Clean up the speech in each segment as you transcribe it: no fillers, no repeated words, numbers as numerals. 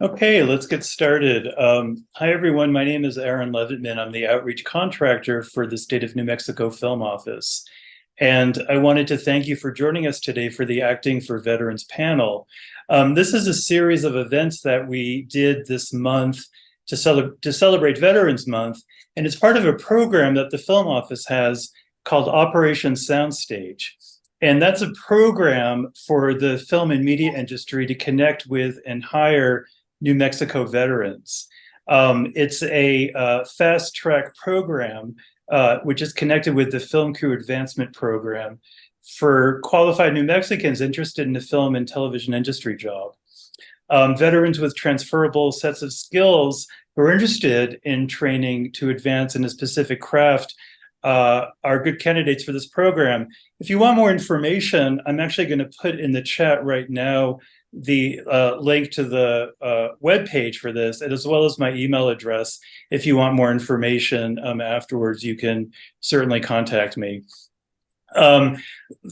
Okay, let's get started. Hi, everyone. My name is Aaron Levitman. I'm the outreach contractor for the State of New Mexico Film Office. And I wanted to thank you for joining us today for the Acting for Veterans panel. This is a series of events that we did this month to celebrate Veterans Month. And it's part of a program that the Film Office has called Operation Soundstage. And that's a program for the film and media industry to connect with and hire New Mexico veterans. It's a fast track program which is connected with the Film Crew Advancement Program for qualified New Mexicans interested in the film and television industry job. Veterans with transferable sets of skills who are interested in training to advance in a specific craft are good candidates for this program. If you want more information, I'm actually going to put in the chat right now the link to the webpage for this, as well as my email address. If you want more information afterwards, you can certainly contact me. The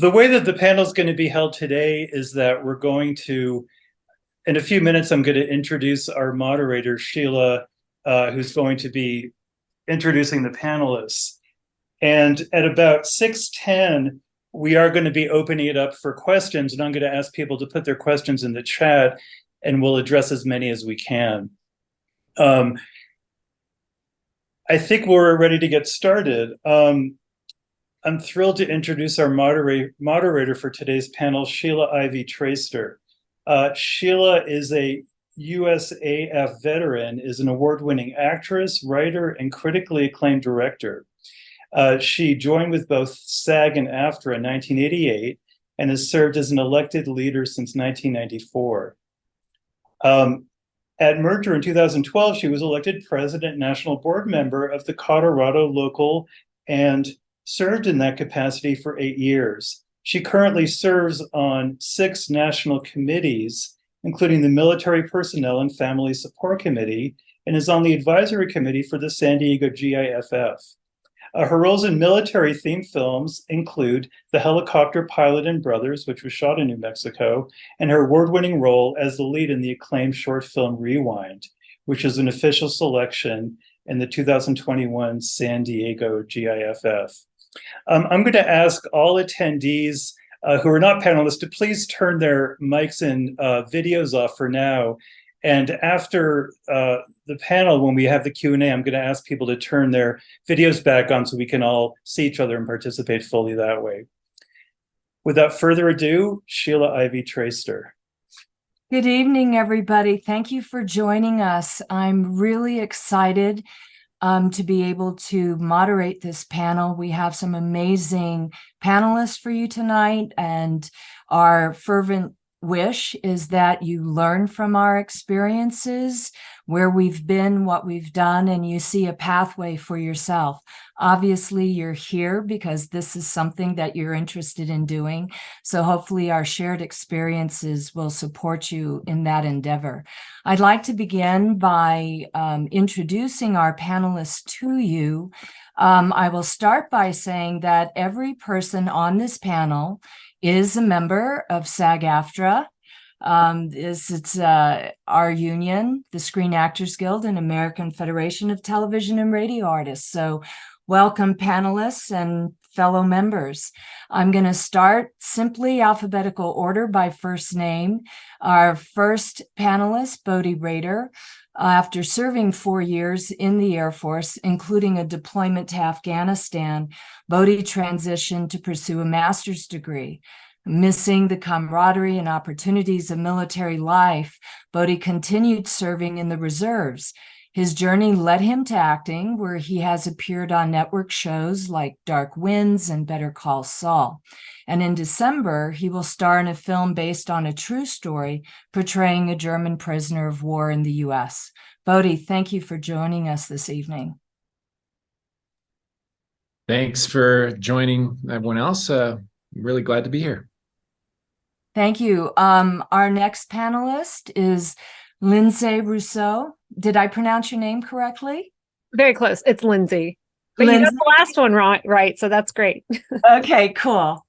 way that the panel is going to be held today is that we're going to, in a few minutes, I'm going to introduce our moderator, Sheila, who's going to be introducing the panelists. And at about 6:10, we are going to be opening it up for questions, and I'm going to ask people to put their questions in the chat, and we'll address as many as we can. I think we're ready to get started. I'm thrilled to introduce our moderator for today's panel, Sheila Ivy Traister. Sheila is a USAF veteran, is an award-winning actress, writer, and critically acclaimed director. She joined with both SAG and AFTRA in 1988 and has served as an elected leader since 1994. At merger in 2012, she was elected president and national board member of the Colorado Local and served in that capacity for 8 years. She currently serves on 6 national committees, including the Military Personnel and Family Support Committee, and is on the advisory committee for the San Diego GIFF. Her roles in military-themed films include The Helicopter Pilot and Brothers, which was shot in New Mexico, and her award-winning role as the lead in the acclaimed short film Rewind, which is an official selection in the 2021 San Diego GIFF. I'm going to ask all attendees who are not panelists to please turn their mics and videos off for now. And after the panel, when we have the Q&A, I'm going to ask people to turn their videos back on so we can all see each other and participate fully that way. Without further ado, Sheila Ivy Traister. Good evening, everybody. Thank you for joining us. I'm really excited to be able to moderate this panel. We have some amazing panelists for you tonight, and our fervent wish is that you learn from our experiences, where we've been, what we've done, and you see a pathway for yourself. Obviously, you're here because this is something that you're interested in doing. So hopefully our shared experiences will support you in that endeavor. I'd like to begin by introducing our panelists to you. I will start by saying that every person on this panel is a member of SAG-AFTRA. It's our union, the Screen Actors Guild, and American Federation of Television and Radio Artists. So welcome, panelists and fellow members. I'm going to start simply alphabetical order by first name. Our first panelist, Bodhi Rader. After serving 4 years in the Air Force, including a deployment to Afghanistan, Bodhi transitioned to pursue a master's degree. Missing the camaraderie and opportunities of military life, Bodhi continued serving in the reserves. His journey led him to acting, where he has appeared on network shows like Dark Winds and Better Call Saul. And in December, he will star in a film based on a true story portraying a German prisoner of war in the U.S. Bodhi, thank you for joining us this evening. Thanks for joining everyone else. Really glad to be here. Thank you. Our next panelist is Linsay Rousseau. Did I pronounce your name correctly? Very close. It's Lindsay. But you got the last one right, so that's great. Okay, cool.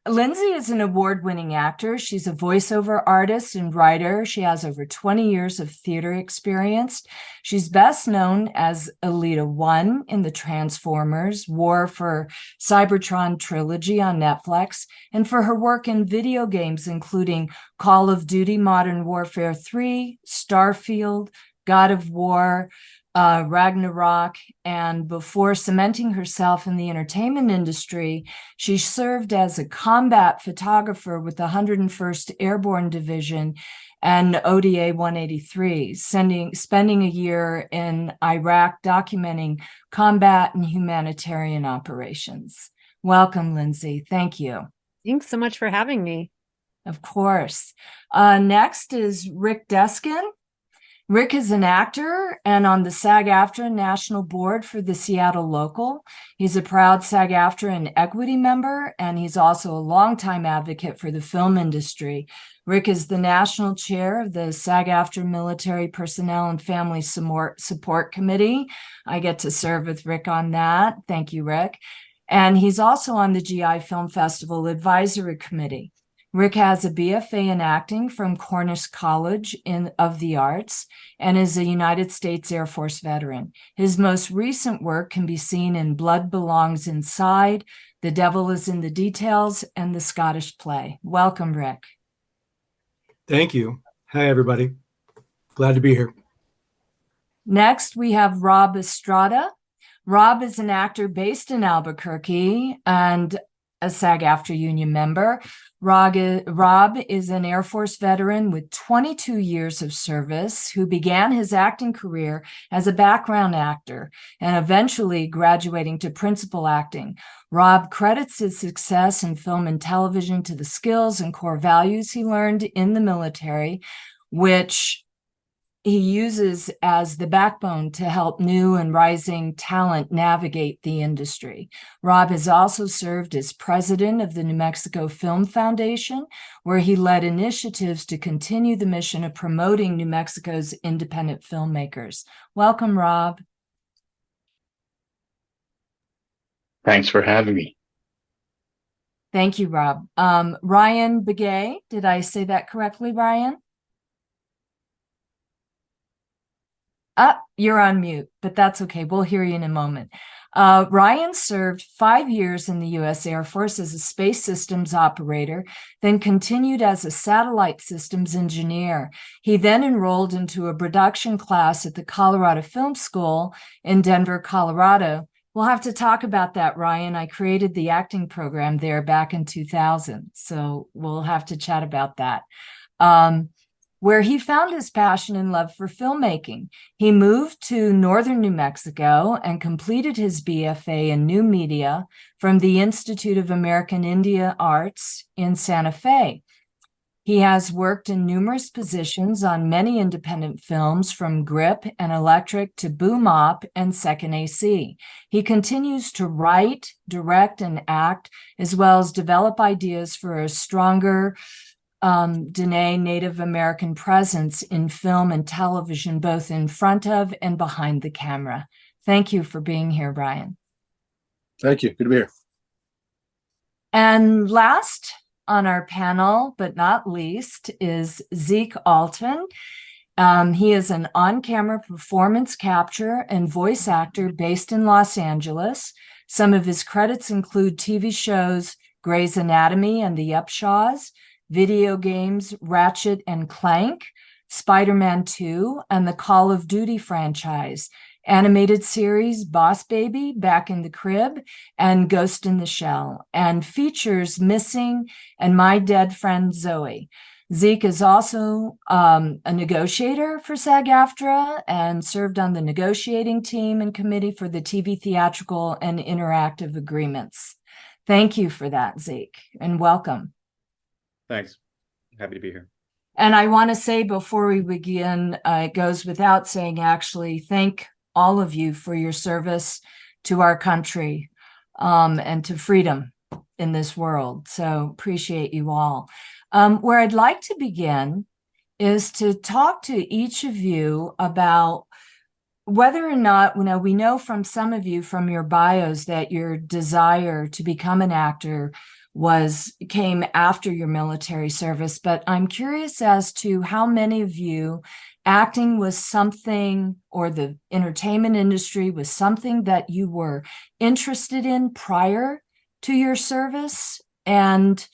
Linsay is an award-winning actor. She's a voiceover artist and writer. She has over 20 years of theater experience. She's best known as Alita 1 in the Transformers, War for Cybertron trilogy on Netflix, and for her work in video games, including Call of Duty Modern Warfare 3, Starfield, God of War, Ragnarok, and before cementing herself in the entertainment industry, she served as a combat photographer with the 101st Airborne Division and ODA 183, spending a year in Iraq documenting combat and humanitarian operations. Welcome, Linsay. Thank you. Thanks so much for having me. Of course. Next is Rik Deskin. Rik is an actor and on the SAG-AFTRA National Board for the Seattle Local. He's a proud SAG-AFTRA and equity member, and he's also a longtime advocate for the film industry. Rik is the national chair of the SAG-AFTRA Military Personnel and Family Support Committee. I get to serve with Rik on that. Thank you, Rik. And he's also on the GI Film Festival Advisory Committee. Rik has a BFA in acting from Cornish College of the Arts and is a United States Air Force veteran. His most recent work can be seen in Blood Belongs Inside, The Devil is in the Details, and The Scottish Play. Welcome, Rik. Thank you. Hi, everybody. Glad to be here. Next, we have Rob Estrada. Rob is an actor based in Albuquerque and a SAG-AFTRA union member. Rob is an Air Force veteran with 22 years of service who began his acting career as a background actor and eventually graduating to principal acting. Rob credits his success in film and television to the skills and core values he learned in the military, which he uses as the backbone to help new and rising talent navigate the industry. Rob has also served as president of the New Mexico Film Foundation, where he led initiatives to continue the mission of promoting New Mexico's independent filmmakers. Welcome, Rob. Thanks for having me. Thank you, Rob. Ryan Begay, did I say that correctly, Ryan? You're on mute, but that's okay. We'll hear you in a moment. Ryan served 5 years in the U.S. Air Force as a space systems operator, then continued as a satellite systems engineer. He then enrolled into a production class at the Colorado Film School in Denver, Colorado. We'll have to talk about that, Ryan. I created the acting program there back in 2000, so we'll have to chat about that. Where he found his passion and love for filmmaking. He moved to northern New Mexico and completed his BFA in New Media from the Institute of American Indian Arts in Santa Fe. He has worked in numerous positions on many independent films, from Grip and Electric to Boom Op and Second AC. He continues to write, direct, and act, as well as develop ideas for a stronger Dene Native American presence in film and television, both in front of and behind the camera. Thank you for being here, Brian. Thank you. Good to be here. And last on our panel, but not least, is Zeke Alton. He is an on-camera performance capture and voice actor based in Los Angeles. Some of his credits include TV shows Grey's Anatomy and The Upshaws, video games Ratchet and Clank, Spider-Man 2, and the Call of Duty franchise, animated series Boss Baby, Back in the Crib, and Ghost in the Shell, and features Missing and My Dead Friend Zoe. Zeke is also a negotiator for SAG-AFTRA and served on the negotiating team and committee for the TV theatrical and interactive agreements. Thank you for that, Zeke, and welcome. Thanks. Happy to be here. And I want to say before we begin, it goes without saying, actually, thank all of you for your service to our country and to freedom in this world. So appreciate you all. Where I'd like to begin is to talk to each of you about whether or not, we know from some of you from your bios that your desire to become an actor came after your military service, but I'm curious as to how many of you acting was something, or the entertainment industry was something that you were interested in prior to your service, and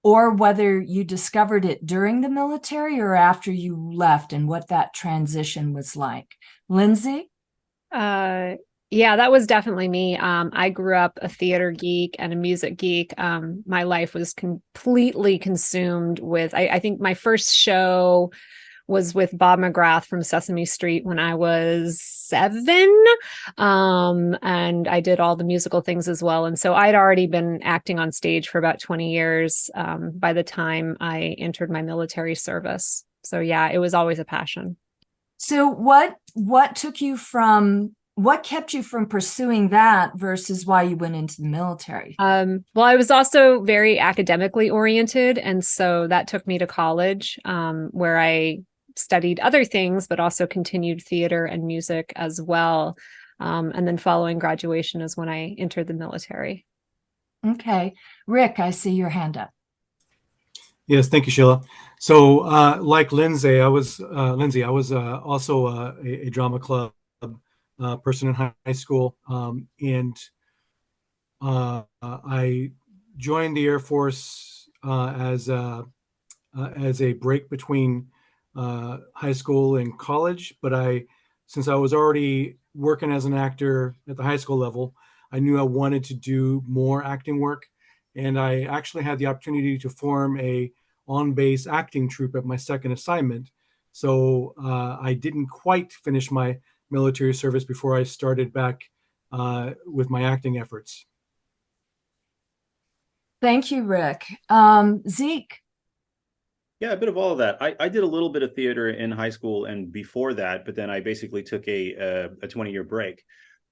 or whether you discovered it during the military or after you left, and what that transition was like. Linsay? Yeah, that was definitely me. I grew up a theater geek and a music geek. My life was completely consumed with, I think my first show was with Bob McGrath from Sesame Street when I was 7. And I did all the musical things as well. And so I'd already been acting on stage for about 20 years by the time I entered my military service. So yeah, it was always a passion. So what kept you from pursuing that versus why you went into the military? Well, I was also very academically oriented. And so that took me to college, where I studied other things, but also continued theater and music as well. And then following graduation is when I entered the military. Okay. Rik, I see your hand up. Yes, thank you, Sheila. So, like Linsay, I was also a drama club person in high school, and I joined the Air Force as a break between high school and college. But since I was already working as an actor at the high school level, I knew I wanted to do more acting work, and I actually had the opportunity to form a on-base acting troupe at my second assignment. So I didn't quite finish my military service before I started back with my acting efforts. Thank you, Rik. Zeke? Yeah, a bit of all of that. I did a little bit of theater in high school and before that, but then I basically took a 20-year break.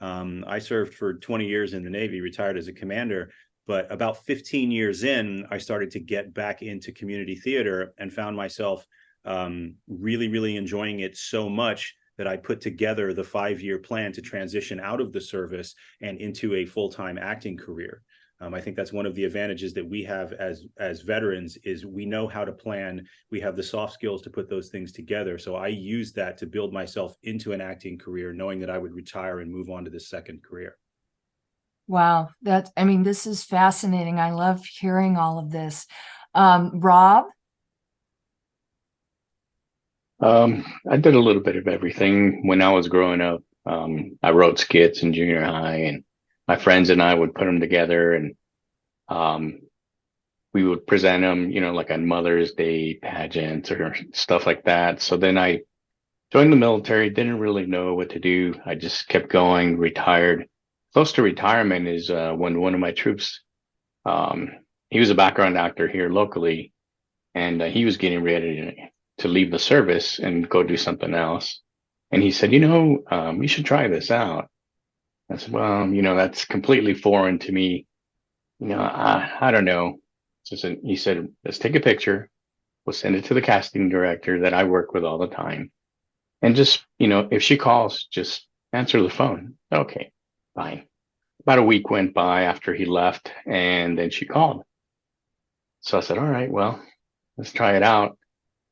I served for 20 years in the Navy, retired as a commander, but about 15 years in, I started to get back into community theater and found myself really, really enjoying it so much that I put together the 5-year plan to transition out of the service and into a full-time acting career. I think that's one of the advantages that we have as veterans is we know how to plan. We have the soft skills to put those things together. So I used that to build myself into an acting career, knowing that I would retire and move on to the second career. Wow, this is fascinating. I love hearing all of this. Rob? I did a little bit of everything when I was growing up. I wrote skits in junior high, and my friends and I would put them together, and we would present them, like on Mother's Day pageants or stuff like that. So then I joined the military, didn't really know what to do. I just kept going, retired. Close to retirement is when one of my troops, he was a background actor here locally, and he was getting ready to leave the service and go do something else. And he said, you should try this out. I said, well, that's completely foreign to me. I don't know. So he said, let's take a picture. We'll send it to the casting director that I work with all the time. And just, if she calls, just answer the phone. Okay, fine. About a week went by after he left, and then she called. So I said, all right, well, let's try it out.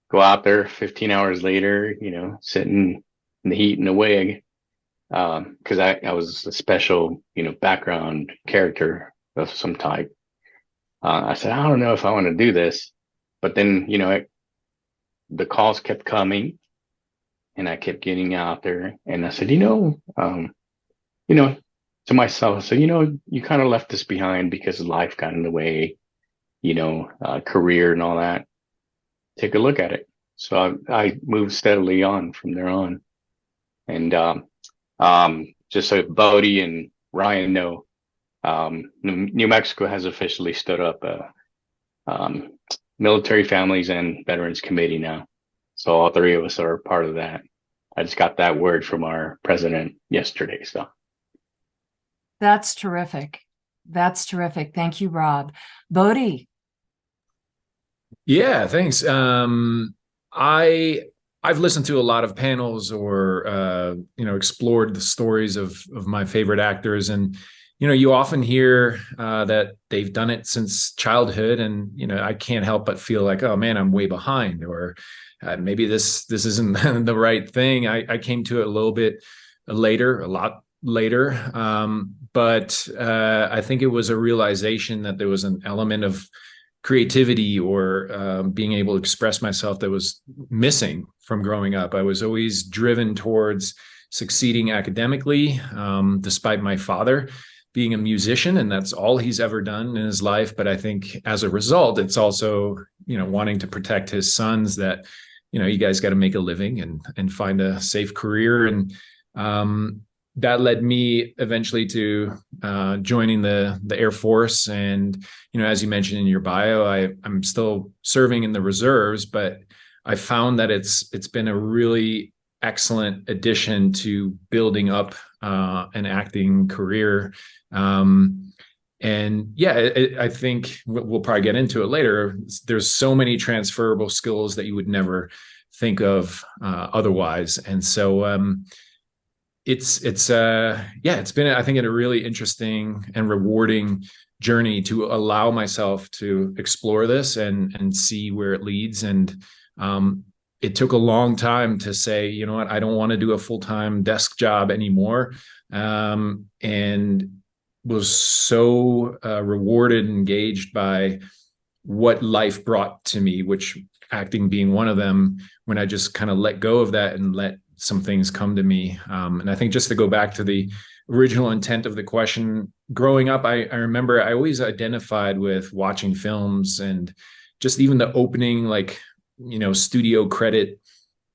Go out there 15 hours later, sitting in the heat in the wig. Because I was a special, background character of some type. I said, I don't know if I want to do this. But then, the calls kept coming, and I kept getting out there. And I said, to myself, I said, you kind of left this behind because life got in the way, career and all that. Take a look at it. So I moved steadily on from there on. And just so Bodhi and Ryan know, New Mexico has officially stood up a military families and veterans committee now. So all three of us are part of that. I just got that word from our president yesterday. So that's terrific. That's terrific. Thank you, Rob. Bodhi? Yeah, thanks. I've listened to a lot of panels or explored the stories of my favorite actors, and you often hear that they've done it since childhood, and I can't help but feel like, oh man, I'm way behind, or maybe this isn't the right thing. I came to it a little bit later, a lot later, but I think it was a realization that there was an element of creativity or being able to express myself that was missing from growing up. I was always driven towards succeeding academically, despite my father being a musician, and that's all he's ever done in his life. But I think as a result, it's also, wanting to protect his sons, that, you guys got to make a living and find a safe career. And that led me eventually to joining the Air Force. And, as you mentioned in your bio, I'm still serving in the reserves, but I found that it's been a really excellent addition to building up an acting career. And yeah, I think we'll probably get into it later. There's so many transferable skills that you would never think of otherwise. And so it's been, I think, a really interesting and rewarding journey to allow myself to explore this and see where it leads. And it took a long time to say, you know what, I don't want to do a full-time desk job anymore. And was so rewarded and engaged by what life brought to me, which acting being one of them, when I just kind of let go of that and let some things come to me. And I think, just to go back to the original intent of the question, growing up, I remember I always identified with watching films, and just even the opening, studio credit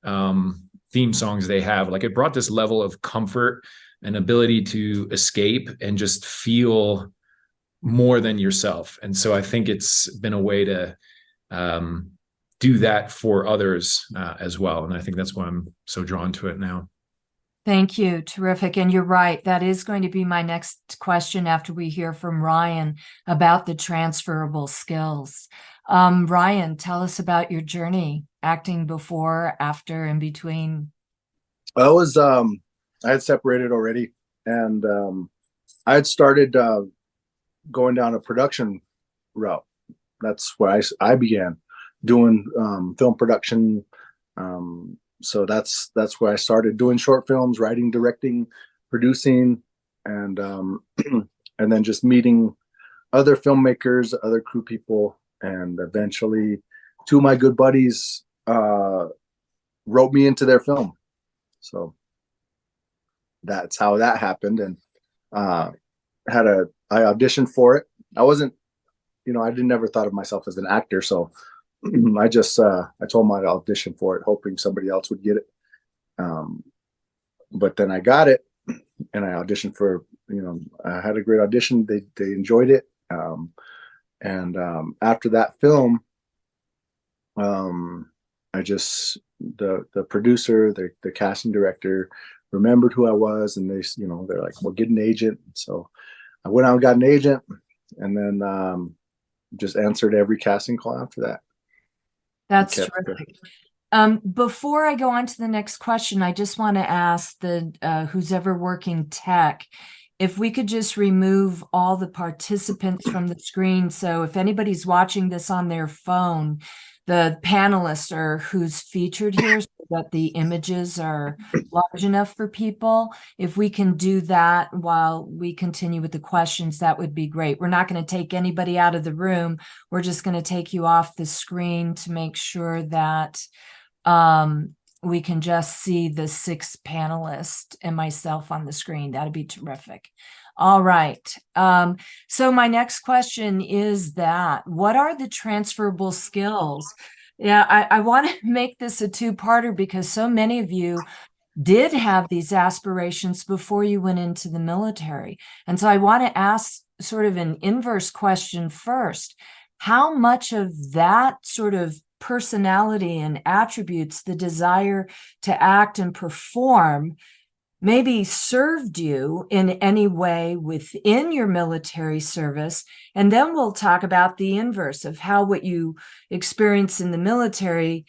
theme songs they have, it brought this level of comfort and ability to escape and just feel more than yourself. And so I think it's been a way to do that for others as well. And I think that's why I'm so drawn to it now. Thank you. Terrific. And you're right. That is going to be my next question after we hear from Ryan about the transferable skills. Ryan, tell us about your journey acting before, after, in between. I had separated already, and I had started going down a production route. That's where I began doing film production. So that's where I started doing short films, writing, directing, producing, and and then just meeting other filmmakers, other crew people, and eventually two of my good buddies wrote me into their film. So that's how that happened. And I auditioned for it. I wasn't, I never thought of myself as an actor. So I just, I told them I'd audition for it, hoping somebody else would get it. But then I got it, and I auditioned for, I had a great audition. They enjoyed it. And after that film, the producer, the casting director remembered who I was, and they're like, well, get an agent. So I went out and got an agent, and then just answered every casting call after that. That's terrific. Before I go on to the next question, I just want to ask who's ever working tech, if we could just remove all the participants from the screen. So if anybody's watching this on their phone, the panelists are who's featured here, so that the images are large enough for people. If we can do that while we continue with the questions, that would be great. We're not going to take anybody out of the room. We're just going to take you off the screen to make sure that we can just see the 6 panelists and myself on the screen. That'd be terrific. All right. So my next question is what are the transferable skills? Yeah, I want to make this a 2-parter because so many of you did have these aspirations before you went into the military. And so I want to ask sort of an inverse question first. How much of that sort of personality and attributes, the desire to act and perform, maybe served you in any way within your military service? And then we'll talk about the inverse of how what you experience in the military,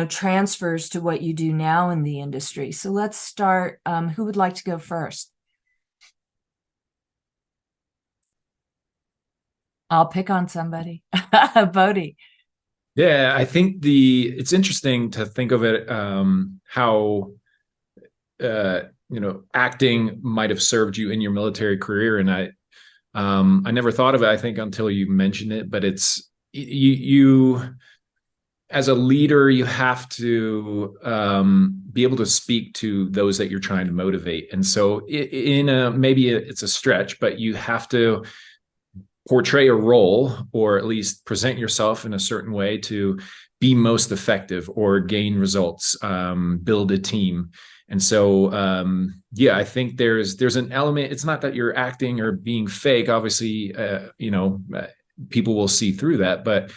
transfers to what you do now in the industry. So let's start. Who would like to go first? I'll pick on somebody. Bodhi. Yeah, I think it's interesting to think of it how acting might have served you in your military career, and I never thought of it, I think, until you mentioned it. But it's you as a leader, you have to be able to speak to those that you're trying to motivate, and so maybe it's a stretch, but you have to portray a role, or at least present yourself in a certain way to be most effective or gain results, build a team. And so, I think there's an element. It's not that you're acting or being fake. Obviously, people will see through that. But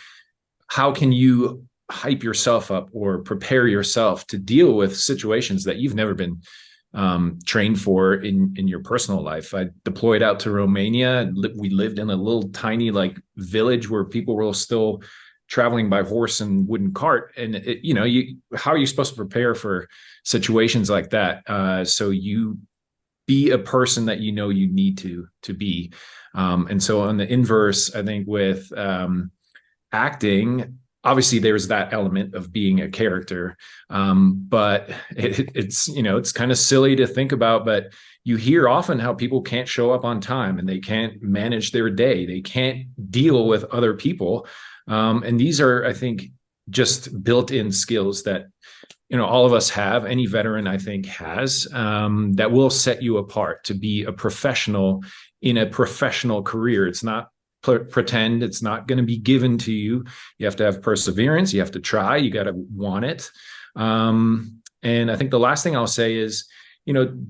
how can you hype yourself up or prepare yourself to deal with situations that you've never been trained for in your personal life? I deployed out to Romania. We lived in a little tiny village where people were still traveling by horse and wooden cart. And how are you supposed to prepare for situations like that? So you be a person that you need to be. And so on the inverse, I think with acting, obviously there's that element of being a character, but it's kind of silly to think about, but you hear often how people can't show up on time and they can't manage their day, they can't deal with other people, and these are, I think, just built-in skills that all of us have. Any veteran, I think, has, that will set you apart to be a professional in a professional career. It's not pretend. It's not going to be given to you. You have to have perseverance. You have to try. You got to want it. And I think the last thing I'll say is,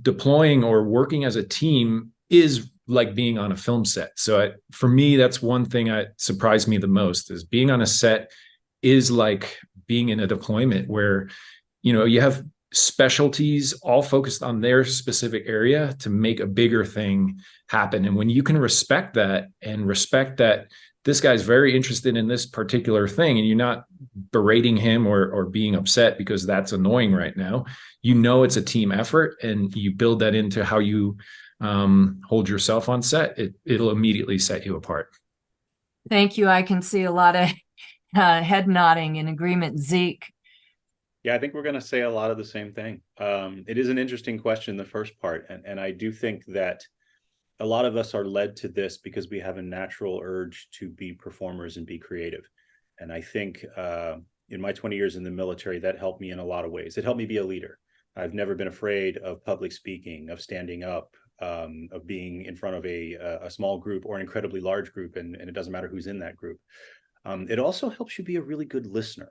deploying or working as a team is like being on a film set. So for me, that's one thing that surprised me the most, is being on a set is like being in a deployment where, you have specialties all focused on their specific area to make a bigger thing happen. And when you can respect that, and respect that this guy's very interested in this particular thing, and you're not berating him or being upset because that's annoying right now, it's a team effort, and you build that into how you hold yourself on set, it'll immediately set you apart. Thank you. I can see a lot of head nodding in agreement. Zeke. Yeah, I think we're going to say a lot of the same thing. It is an interesting question, the first part. And I do think that a lot of us are led to this because we have a natural urge to be performers and be creative. And I think in my 20 years in the military, that helped me in a lot of ways. It helped me be a leader. I've never been afraid of public speaking, of standing up, of being in front of a small group or an incredibly large group. And it doesn't matter who's in that group. It also helps you be a really good listener.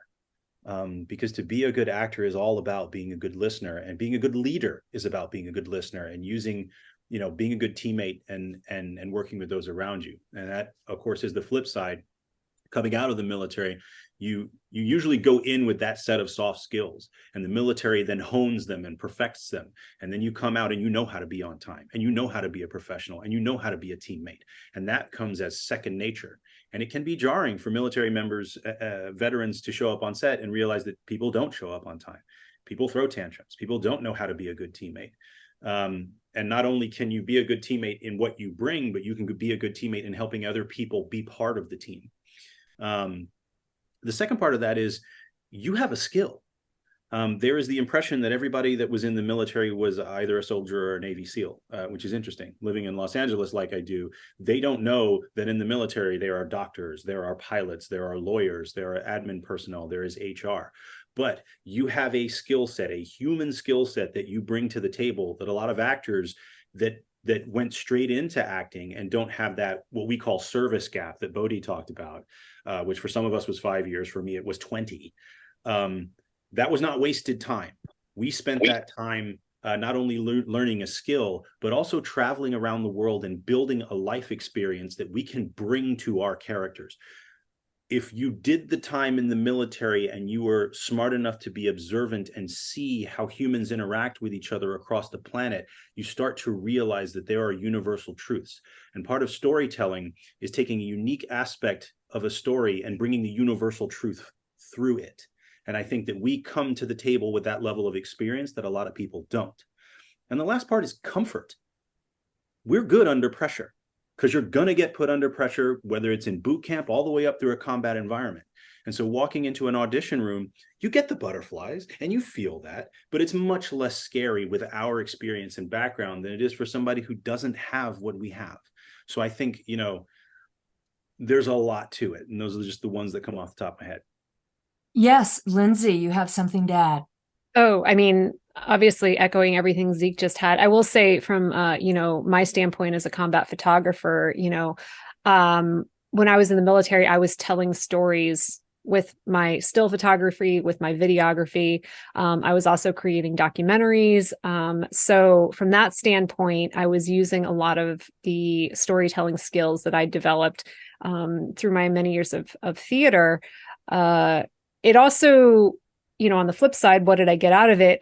Because to be a good actor is all about being a good listener, and being a good leader is about being a good listener and using, being a good teammate and working with those around you. And that, of course, is the flip side. Coming out of the military, you usually go in with that set of soft skills, and the military then hones them and perfects them. And then you come out and you know how to be on time, and you know how to be a professional, and you know how to be a teammate. And that comes as second nature. And it can be jarring for military members, veterans, to show up on set and realize that people don't show up on time. People throw tantrums. People don't know how to be a good teammate. And not only can you be a good teammate in what you bring, but you can be a good teammate in helping other people be part of the team. The second part of that is you have a skill. There is the impression that everybody that was in the military was either a soldier or a Navy SEAL, which is interesting. Living in Los Angeles like I do, they don't know that in the military there are doctors, there are pilots, there are lawyers, there are admin personnel, there is HR. But you have a skill set, a human skill set that you bring to the table that a lot of actors that went straight into acting and don't have that, what we call service gap that Bodhi talked about, which for some of us was 5 years. For me, it was 20. That was not wasted time. We spent that time not only learning a skill, but also traveling around the world and building a life experience that we can bring to our characters. If you did the time in the military and you were smart enough to be observant and see how humans interact with each other across the planet, you start to realize that there are universal truths. And part of storytelling is taking a unique aspect of a story and bringing the universal truth through it. And I think that we come to the table with that level of experience that a lot of people don't. And the last part is comfort. We're good under pressure. because you're going to get put under pressure, whether it's in boot camp all the way up through a combat environment. And so walking into an audition room, you get the butterflies and you feel that, but it's much less scary with our experience and background than it is for somebody who doesn't have what we have. So I think, you know, there's a lot to it. And those are just the ones that come off the top of my head. Yes, Lindsay, you have something to add. Oh, I mean, obviously echoing everything Zeke just had. I will say from, you know, my standpoint as a combat photographer, you know, when I was in the military, I was telling stories with my still photography, with my videography. I was also creating documentaries. So from that standpoint, I was using a lot of the storytelling skills that I developed through my many years of theater. It also, you know, on the flip side, what did I get out of it?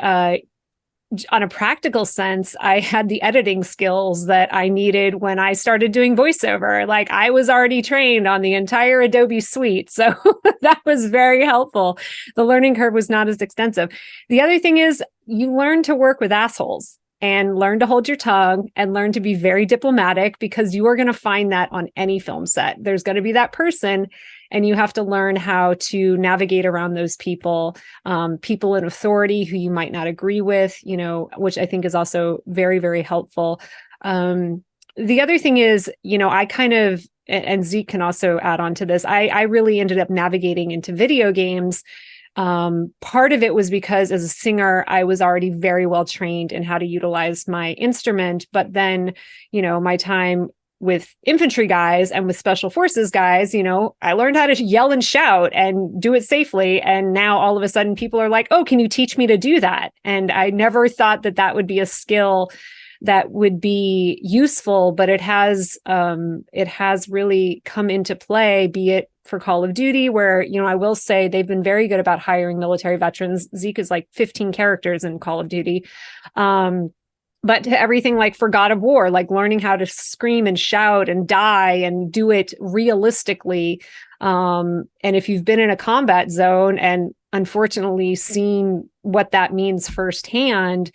On a practical sense, I had the editing skills that I needed when I started doing voiceover. Like, I was already trained on the entire Adobe suite. So that was very helpful. The learning curve was not as extensive. The other thing is you learn to work with assholes and learn to hold your tongue and learn to be very diplomatic, because you are going to find that on any film set. There's going to be that person, and you have to learn how to navigate around those people, people in authority who you might not agree with, you know, which I think is also very, very helpful. The other thing is, you know, I kind of, and Zeke can also add on to this, I really ended up navigating into video games. Part of it was because as a singer, I was already very well trained in how to utilize my instrument. But then, you know, my time with infantry guys and with special forces guys, you know, I learned how to yell and shout and do it safely. And now all of a sudden people are like, oh, can you teach me to do that? And I never thought that that would be a skill that would be useful, but it has really come into play, be it for Call of Duty, where, you know, I will say they've been very good about hiring military veterans. Zeke is like 15 characters in Call of Duty. But to everything like for God of War, like learning how to scream and shout and die and do it realistically. And if you've been in a combat zone and unfortunately seen what that means firsthand,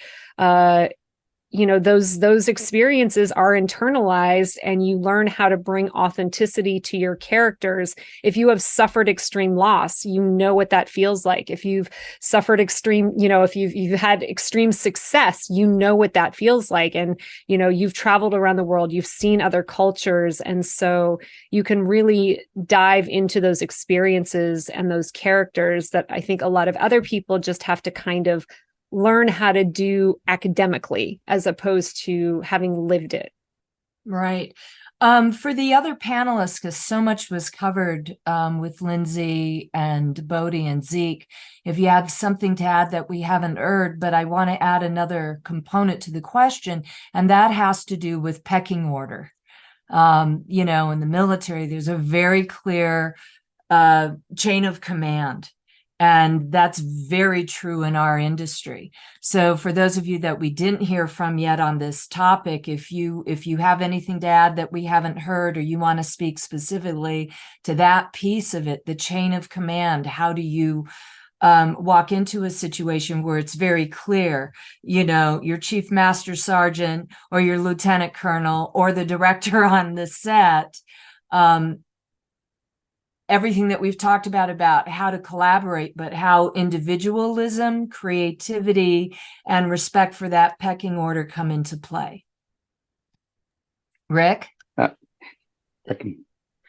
you know, those experiences are internalized, and you learn how to bring authenticity to your characters. If you have suffered extreme loss, you know what that feels like. If you've suffered extreme, you know, if you've had extreme success, you know what that feels like. And, you know, you've traveled around the world, you've seen other cultures. And so you can really dive into those experiences and those characters that I think a lot of other people just have to kind of learn how to do academically as opposed to having lived it. Right. For the other panelists, because so much was covered with Lindsay and Bodhi and Zeke, if you have something to add that we haven't heard, but I want to add another component to the question, and that has to do with pecking order. You know, in the military, there's a very clear chain of command. And that's very true in our industry. So for those of you that we didn't hear from yet on this topic, if you have anything to add that we haven't heard, or you want to speak specifically to that piece of it, the chain of command, how do you walk into a situation where it's very clear, you know, your chief master sergeant or your lieutenant colonel or the director on the set, everything that we've talked about how to collaborate, but how individualism, creativity, and respect for that pecking order come into play. Rik?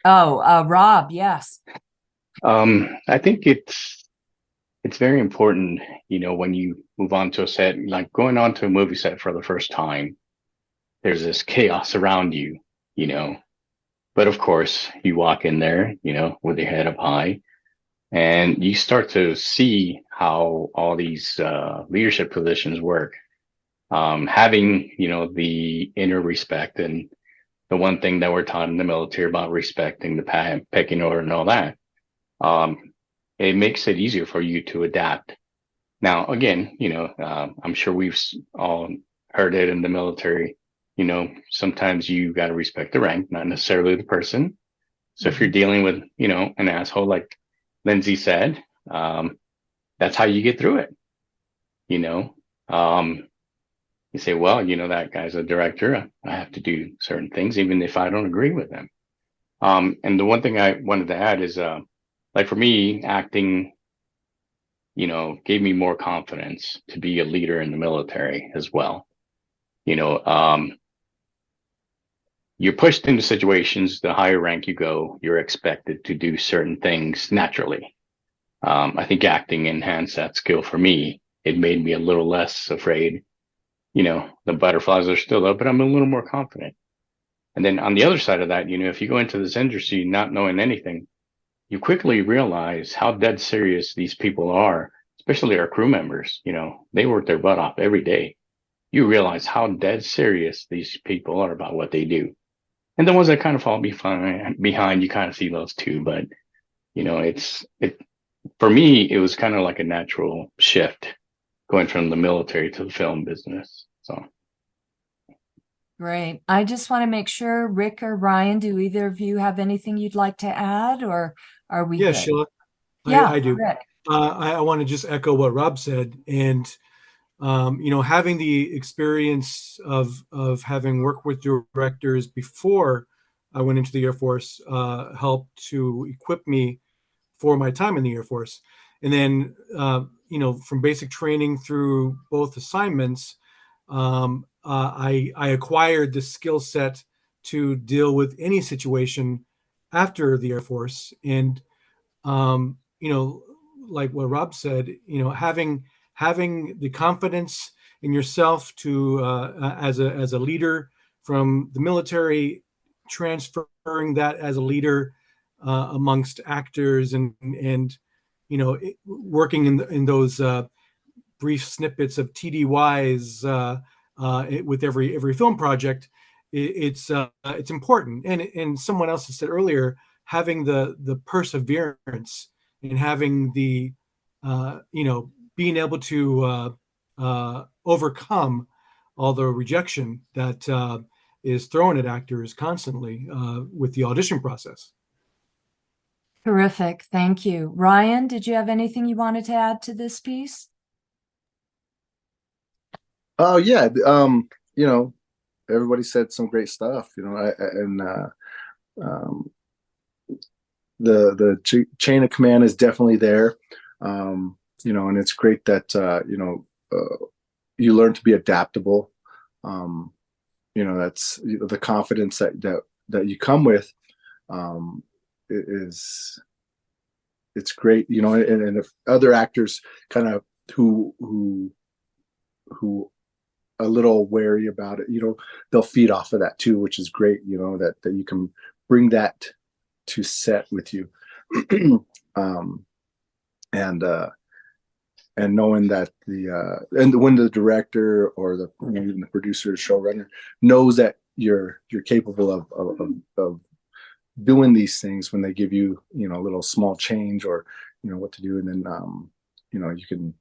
Rob, yes. I think it's very important, you know, when you move on to a set, like going on to a movie set for the first time, there's this chaos around you, you know. But of course, you walk in there, you know, with your head up high, and you start to see how all these leadership positions work. Having, you know, the inner respect, and the one thing that we're taught in the military about respecting the pecking order and all that, it makes it easier for you to adapt. Now, again, you know, I'm sure we've all heard it in the military. You know, sometimes you got to respect the rank, not necessarily the person. So if you're dealing with, you know, an asshole, like Lindsay said, that's how you get through it. You know, you say, well, that guy's a director. I have to do certain things, even if I don't agree with them. And the one thing I wanted to add is, like for me, acting, gave me more confidence to be a leader in the military as well. You're pushed into situations, the higher rank you go, you're expected to do certain things naturally. I think acting enhanced that skill for me. It made me a little less afraid. The butterflies are still up, but I'm a little more confident. And then on the other side of that, if you go into this industry not knowing anything, you quickly realize how dead serious these people are, especially our crew members. They work their butt off every day. You realize how dead serious these people are about what they do. And the ones that kind of fall behind, you kind of see those too. But, for me, it was kind of like a natural shift going from the military to the film business. So. Great. I just want to make sure, Rik or Ryan, do either of you have anything you'd like to add, or are we Yeah, good? Sheila, Yeah, I do. Rik. I want to just echo what Rob said, and having the experience of having worked with directors before I went into the Air Force helped to equip me for my time in the Air Force. And then, from basic training through both assignments, I acquired the skill set to deal with any situation after the Air Force. And, like what Rob said, having the confidence in yourself to, as a leader from the military, transferring that as a leader amongst actors and working in those brief snippets of TDYs with every film project, it's important. And someone else has said earlier, having the perseverance and having the being able to overcome all the rejection that is thrown at actors constantly with the audition process. Terrific. Thank you. Ryan, did you have anything you wanted to add to this piece? Oh yeah. Everybody said some great stuff, the chain of command is definitely there. And it's great that, you learn to be adaptable. That's the confidence that you come with, it's great, and if other actors kind of who a little wary about it, they'll feed off of that too, which is great, that you can bring that to set with you. And knowing that and when the director or even the producer or showrunner knows that you're capable of doing these things, when they give you a little small change or what to do, and then you can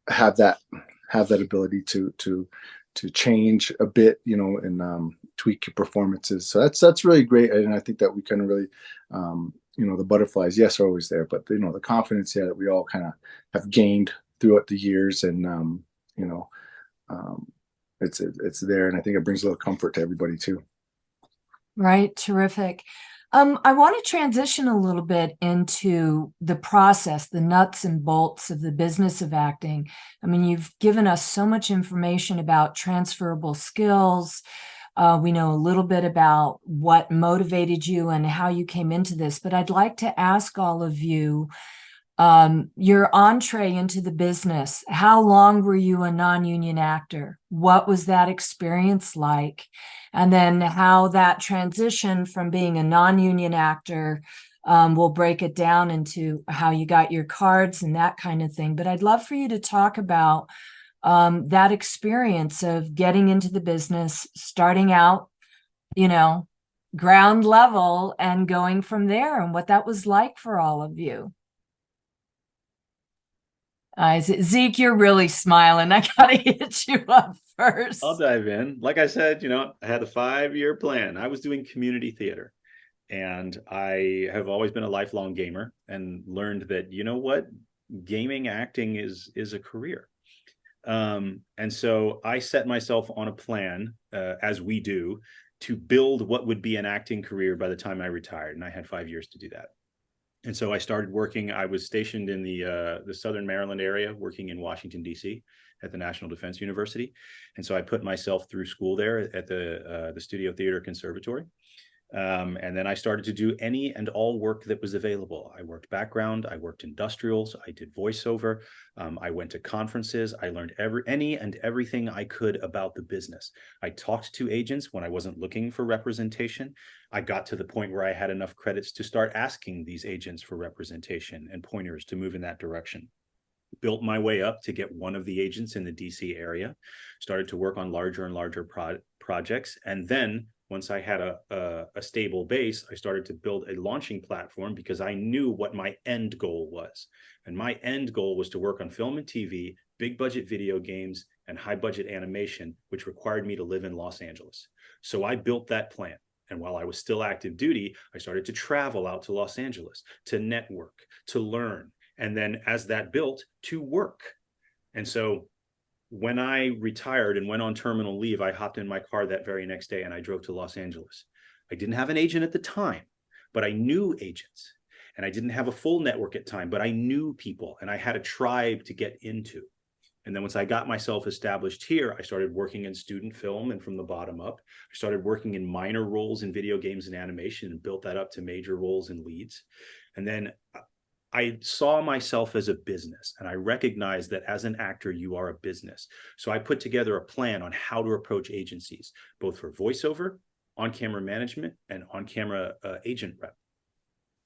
have that ability to change a bit, and tweak your performances. So that's really great, and I think that we kind of really the butterflies, yes, are always there, but the confidence, that we all kind of have gained throughout the years, and it's there, and I think it brings a little comfort to everybody too. Right. Terrific. I want to transition a little bit into the process, the nuts and bolts of the business of acting. I mean, you've given us so much information about transferable skills. We know a little bit about what motivated you and how you came into this, but I'd like to ask all of you, your entree into the business. How long were you a non-union actor? What was that experience like? And then how that transition from being a non-union actor, we'll break it down into how you got your cards and that kind of thing. But I'd love for you to talk about that experience of getting into the business, starting out, ground level, and going from there, and what that was like for all of you. Zeke, you're really smiling. I gotta hit you up first. I'll dive in. Like I said, I had a 5-year plan. I was doing community theater, and I have always been a lifelong gamer and learned that, gaming acting is a career. And so I set myself on a plan, as we do, to build what would be an acting career by the time I retired. And I had 5 years to do that. And so I started working. I was stationed in the Southern Maryland area, working in Washington, D.C. at the National Defense University. And so I put myself through school there at the Studio Theater Conservatory. And then I started to do any and all work that was available. I worked background, I worked industrials, I did voiceover, I went to conferences, I learned any and everything I could about the business. I talked to agents when I wasn't looking for representation. I got to the point where I had enough credits to start asking these agents for representation and pointers to move in that direction. Built my way up to get one of the agents in the DC area, started to work on larger and larger projects, and then once I had a stable base, I started to build a launching platform because I knew what my end goal was. And my end goal was to work on film and TV, big budget video games, and high budget animation, which required me to live in Los Angeles. So I built that plan. And while I was still active duty, I started to travel out to Los Angeles, to network, to learn. And then as that built, to work. And so when I retired and went on terminal leave, I hopped in my car that very next day and I drove to Los Angeles. I didn't have an agent at the time, but I knew agents. And I didn't have a full network at the time, but I knew people and I had a tribe to get into. And then once I got myself established here, I started working in student film and from the bottom up. I started working in minor roles in video games and animation and built that up to major roles and leads. And then I saw myself as a business, and I recognized that as an actor, you are a business. So I put together a plan on how to approach agencies, both for voiceover, on-camera management, and on-camera agent rep.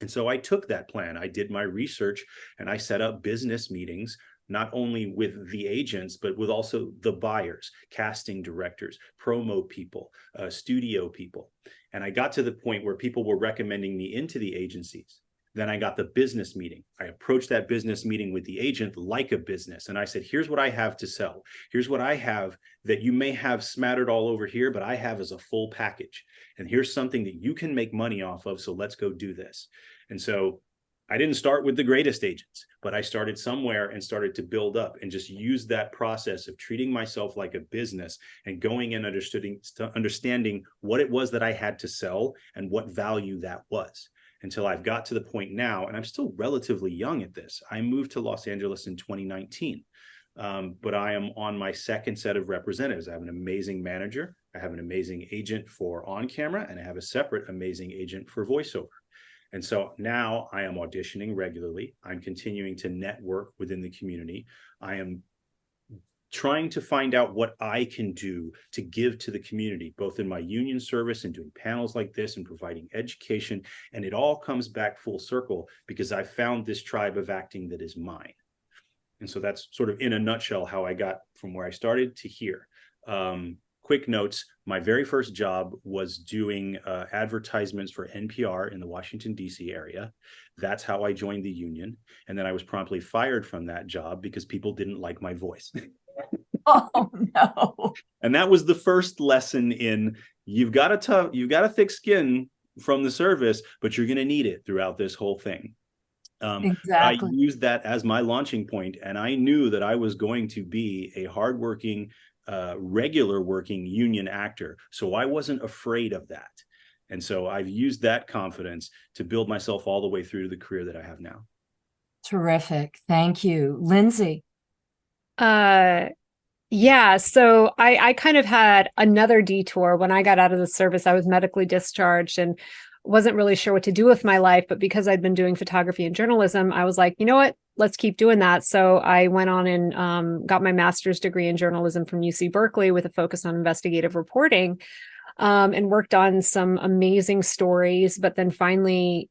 And so I took that plan, I did my research, and I set up business meetings, not only with the agents, but with also the buyers, casting directors, promo people, studio people. And I got to the point where people were recommending me into the agencies. Then I got the business meeting. I approached that business meeting with the agent like a business. And I said, here's what I have to sell. Here's what I have that you may have smattered all over here, but I have as a full package. And here's something that you can make money off of. So let's go do this. And so I didn't start with the greatest agents, but I started somewhere and started to build up and just use that process of treating myself like a business and going and understanding what it was that I had to sell and what value that was. Until I've got to the point now, and I'm still relatively young at this. I moved to Los Angeles in 2019, but I am on my second set of representatives. I have an amazing manager, I have an amazing agent for on camera, and I have a separate amazing agent for voiceover. And so now I am auditioning regularly. I'm continuing to network within the community. I am trying to find out what I can do to give to the community, both in my union service and doing panels like this and providing education. And it all comes back full circle because I found this tribe of acting that is mine. And so that's sort of in a nutshell how I got from where I started to here. Quick notes, my very first job was doing advertisements for NPR in the Washington, D.C. area. That's how I joined the union. And then I was promptly fired from that job because people didn't like my voice. Oh no. And that was the first lesson in you've got a thick skin from the service, but you're going to need it throughout this whole thing. Exactly. I used that as my launching point, and I knew that I was going to be a hardworking, regular working union actor. So I wasn't afraid of that. And so I've used that confidence to build myself all the way through to the career that I have now. Terrific. Thank you. Lindsay. Yeah, so I kind of had another detour. When I got out of the service, I was medically discharged and wasn't really sure what to do with my life. But because I'd been doing photography and journalism, I was like, you know what, let's keep doing that. So I went on and got my master's degree in journalism from UC Berkeley with a focus on investigative reporting, and worked on some amazing stories. But then finally,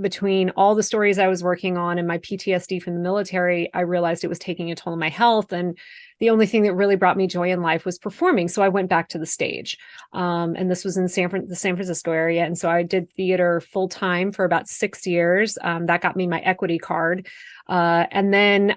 between all the stories I was working on and my PTSD from the military, I realized it was taking a toll on my health. And the only thing that really brought me joy in life was performing. So I went back to the stage. And this was in the San Francisco area. And so I did theater full time for about 6 years. That got me my equity card. And then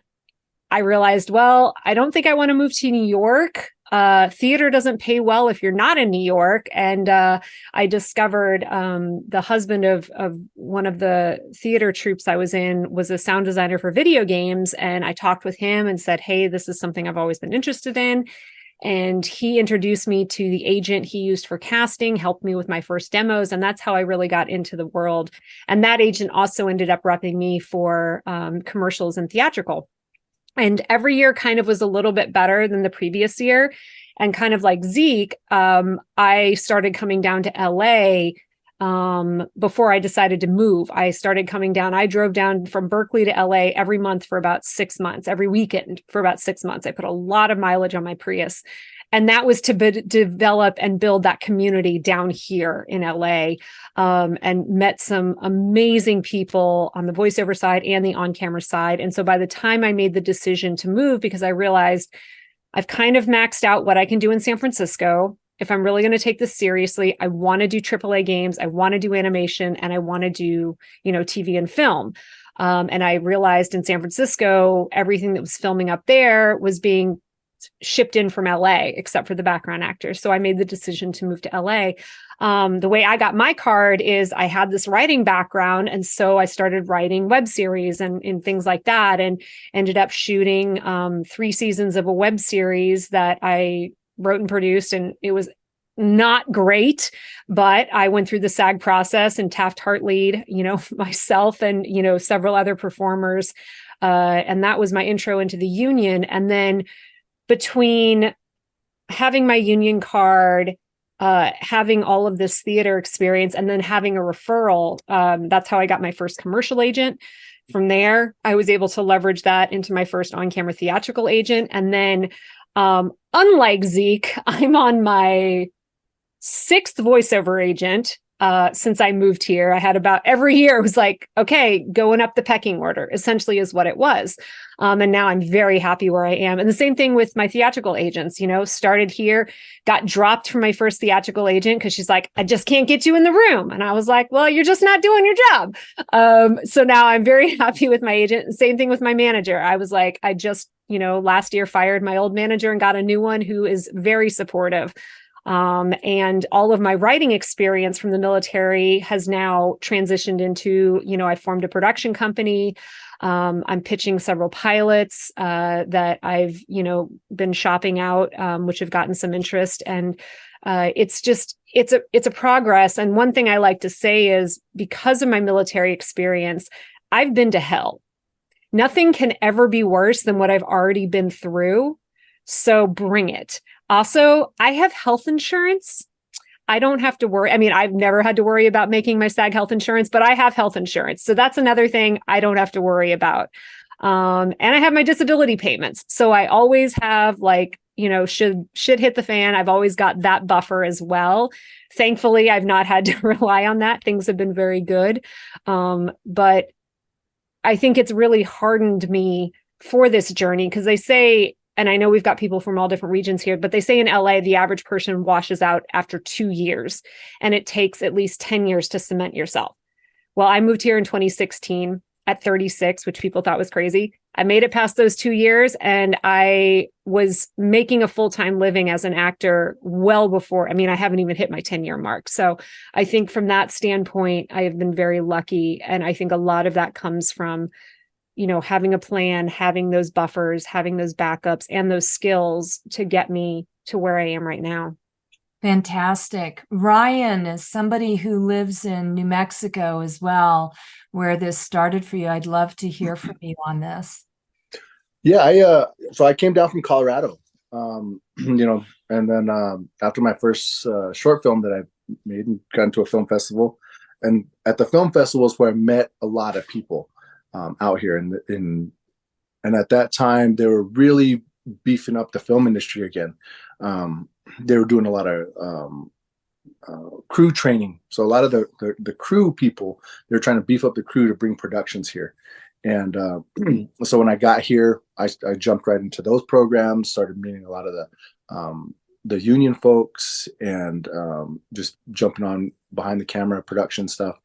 I realized, well, I don't think I want to move to New York. theater doesn't pay well if you're not in New York. And I discovered the husband of one of the theater troupes I was in was a sound designer for video games. And I talked with him and said, hey, this is something I've always been interested in. And he introduced me to the agent he used for casting, helped me with my first demos. And that's how I really got into the world. And that agent also ended up repping me for commercials and theatrical. And every year kind of was a little bit better than the previous year. And kind of like Zeke, I started coming down to LA before I decided to move. I started coming down. I drove down from Berkeley to LA every month for about 6 months, every weekend for about 6 months. I put a lot of mileage on my Prius. And that was to develop and build that community down here in LA, and met some amazing people on the voiceover side and the on-camera side. And so by the time I made the decision to move, because I realized I've kind of maxed out what I can do in San Francisco. If I'm really going to take this seriously, I want to do AAA games, I want to do animation, and I want to do, TV and film. And I realized in San Francisco, everything that was filming up there was being shipped in from LA, except for the background actors. So I made the decision to move to LA. The way I got my card is I had this writing background. And so I started writing web series and things like that, and ended up shooting 3 seasons of a web series that I wrote and produced. And it was not great, but I went through the SAG process and Taft-Hartley, myself and, several other performers. And that was my intro into the union. And then between having my union card, having all of this theater experience, and then having a referral, that's how I got my first commercial agent. From there, I was able to leverage that into my first on-camera theatrical agent. And then, unlike Zeke, I'm on my 6th voiceover agent since I moved here. I had about every year, it was like, okay, going up the pecking order, essentially is what it was. And now I'm very happy where I am. And the same thing with my theatrical agents, started here, got dropped from my first theatrical agent because she's like, I just can't get you in the room. And I was like, well, you're just not doing your job. So now I'm very happy with my agent. Same thing with my manager. I was like, I just, last year fired my old manager and got a new one who is very supportive. And all of my writing experience from the military has now transitioned into, I formed a production company. I'm pitching several pilots that I've, been shopping out, which have gotten some interest. And it's a progress. And one thing I like to say is, because of my military experience, I've been to hell. Nothing can ever be worse than what I've already been through. So bring it. Also, I have health insurance. I don't have to worry. I mean, I've never had to worry about making my SAG health insurance, but I have health insurance. So that's another thing I don't have to worry about. And I have my disability payments. So I always have, should shit hit the fan, I've always got that buffer as well. Thankfully, I've not had to rely on that. Things have been very good. But I think it's really hardened me for this journey, because they say, and I know we've got people from all different regions here, but they say in LA, the average person washes out after 2 years, and it takes at least 10 years to cement yourself. Well, I moved here in 2016 at 36, which people thought was crazy. I made it past those 2 years, and I was making a full-time living as an actor well before. I mean, I haven't even hit my 10-year mark. So I think from that standpoint, I have been very lucky. And I think a lot of that comes from, having a plan, having those buffers, having those backups, and those skills to get me to where I am right now. Fantastic. Ryan, as somebody who lives in New Mexico as well, where this started for you, I'd love to hear from you on this. Yeah, so I came down from Colorado, and then after my first short film that I made and got into a film festival, and at the film festival is where I met a lot of people out here, and at that time they were really beefing up the film industry again. They were doing a lot of crew training, so a lot of the crew people, they're trying to beef up the crew to bring productions here. And so when I got here, I jumped right into those programs, started meeting a lot of the union folks, and just jumping on behind the camera production stuff.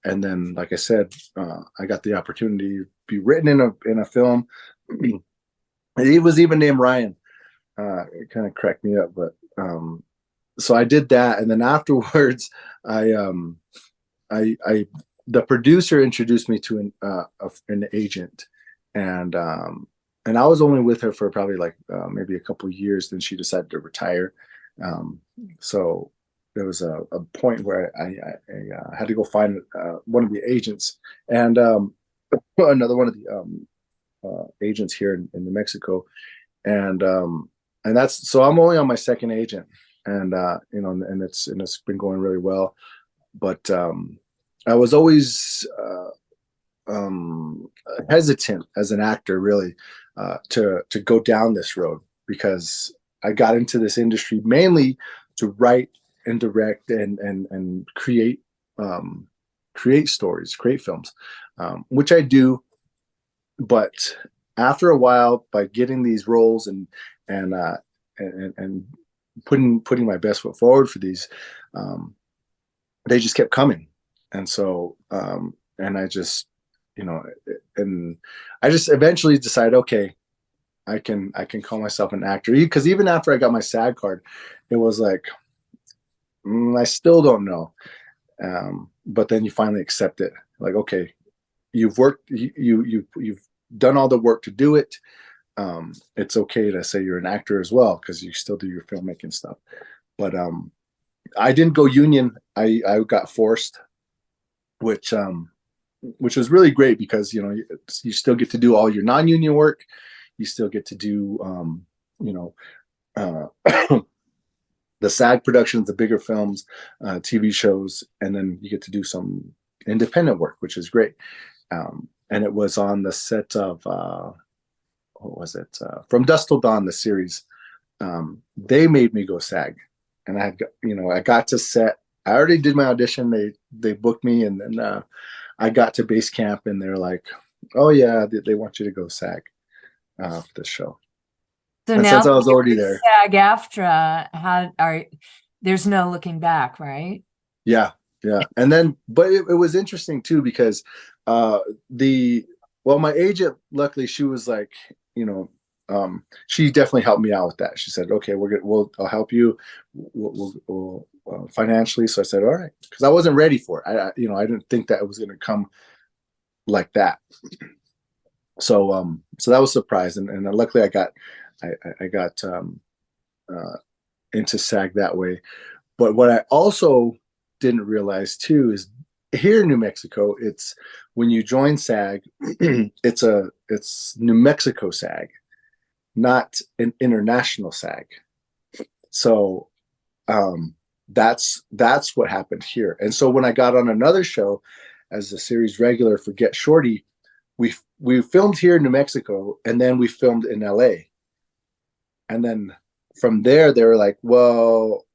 And then, like I said, I got the opportunity to be written in a film. He was even named Ryan. It kind of cracked me up, but so I did that, and then afterwards, I the producer introduced me to an agent, and I was only with her for probably like maybe a couple of years. Then she decided to retire. So there was a point where I had to go find one of the agents, and another one of the agents here in New Mexico, and that's so I'm only on my second agent, and and it's been going really well, but I was always hesitant as an actor, really, to go down this road, because I got into this industry mainly to write and direct and create stories, create films, which I do. But after a while, by getting these roles and putting my best foot forward for these, they just kept coming. And so, and I just, and I just eventually decided, okay, I can call myself an actor. Because even after I got my SAG card, it was like, I still don't know. But then you finally accept it. Like, okay, you've worked, you've done all the work to do it. It's okay to say you're an actor as well, because you still do your filmmaking stuff. But I didn't go union. I got forced, which was really great, because you still get to do all your non-union work. You still get to do the SAG productions, the bigger films, TV shows, and then you get to do some independent work, which is great. And it was on the set of what was it? From Dusk Till Dawn, the series. They made me go SAG, and I got to set. I already did my audition. They booked me, and then I got to base camp, and they're like, "Oh yeah, they want you to go SAG for this show." So and now since I was already there, SAG-AFTRA there's no looking back, right? Yeah. And then, but it was interesting too, because my agent, luckily, she was like, she definitely helped me out with that. She said, "Okay, I'll help you. We'll financially." So I said, "All right," because I wasn't ready for it. I didn't think that it was going to come like that. So that was a surprise, and luckily I got into SAG that way. But what I also didn't realize too is, here in New Mexico, it's when you join SAG, it's New Mexico SAG, not an international SAG. So that's what happened here. And so when I got on another show as a series regular for Get Shorty, we filmed here in New Mexico, and then we filmed in LA. And then from there, they were like, "Well,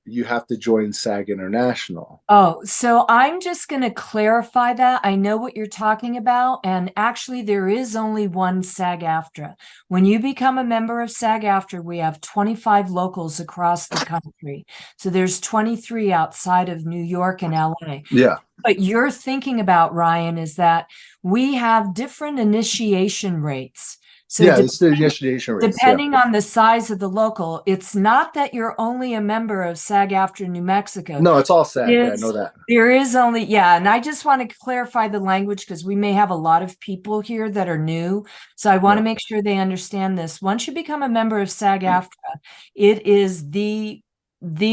you have to join SAG International." Oh, so I'm just going to clarify that. I know what you're talking about. And actually, there is only one SAG-AFTRA. When you become a member of SAG-AFTRA, we have 25 locals across the country. So there's 23 outside of New York and LA. Yeah. What you're thinking about, Ryan, is that we have different initiation rates. So yeah, it's the initiation rates. Depending on the size of the local, it's not that you're only a member of SAG-AFTRA New Mexico. No, it's all SAG. I know that. There is only, and I just want to clarify the language, because we may have a lot of people here that are new. So I want to make sure they understand this. Once you become a member of SAG-AFTRA, it is the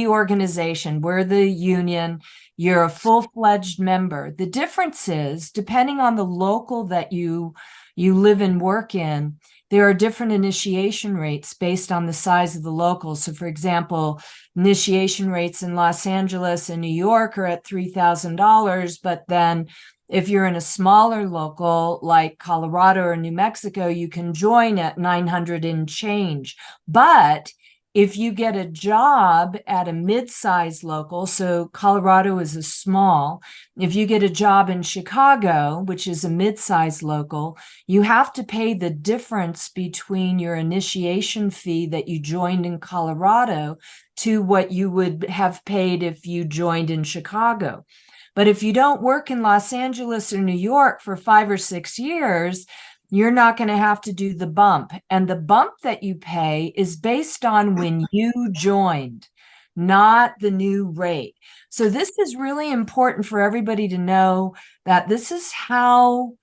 organization. We're the union. You're a full-fledged member. The difference is, depending on the local that you live and work in, there are different initiation rates based on the size of the local. So for example, initiation rates in Los Angeles and New York are at $3,000, but then if you're in a smaller local like Colorado or New Mexico, you can join at $900 and change. But if you get a job at a mid-sized local, so Colorado is a small, if you get a job in Chicago, which is a mid-sized local, you have to pay the difference between your initiation fee that you joined in Colorado to what you would have paid if you joined in Chicago. But if you don't work in Los Angeles or New York for 5 or 6 years, you're not going to have to do the bump. And the bump that you pay is based on when you joined, not the new rate. So this is really important for everybody to know that this is how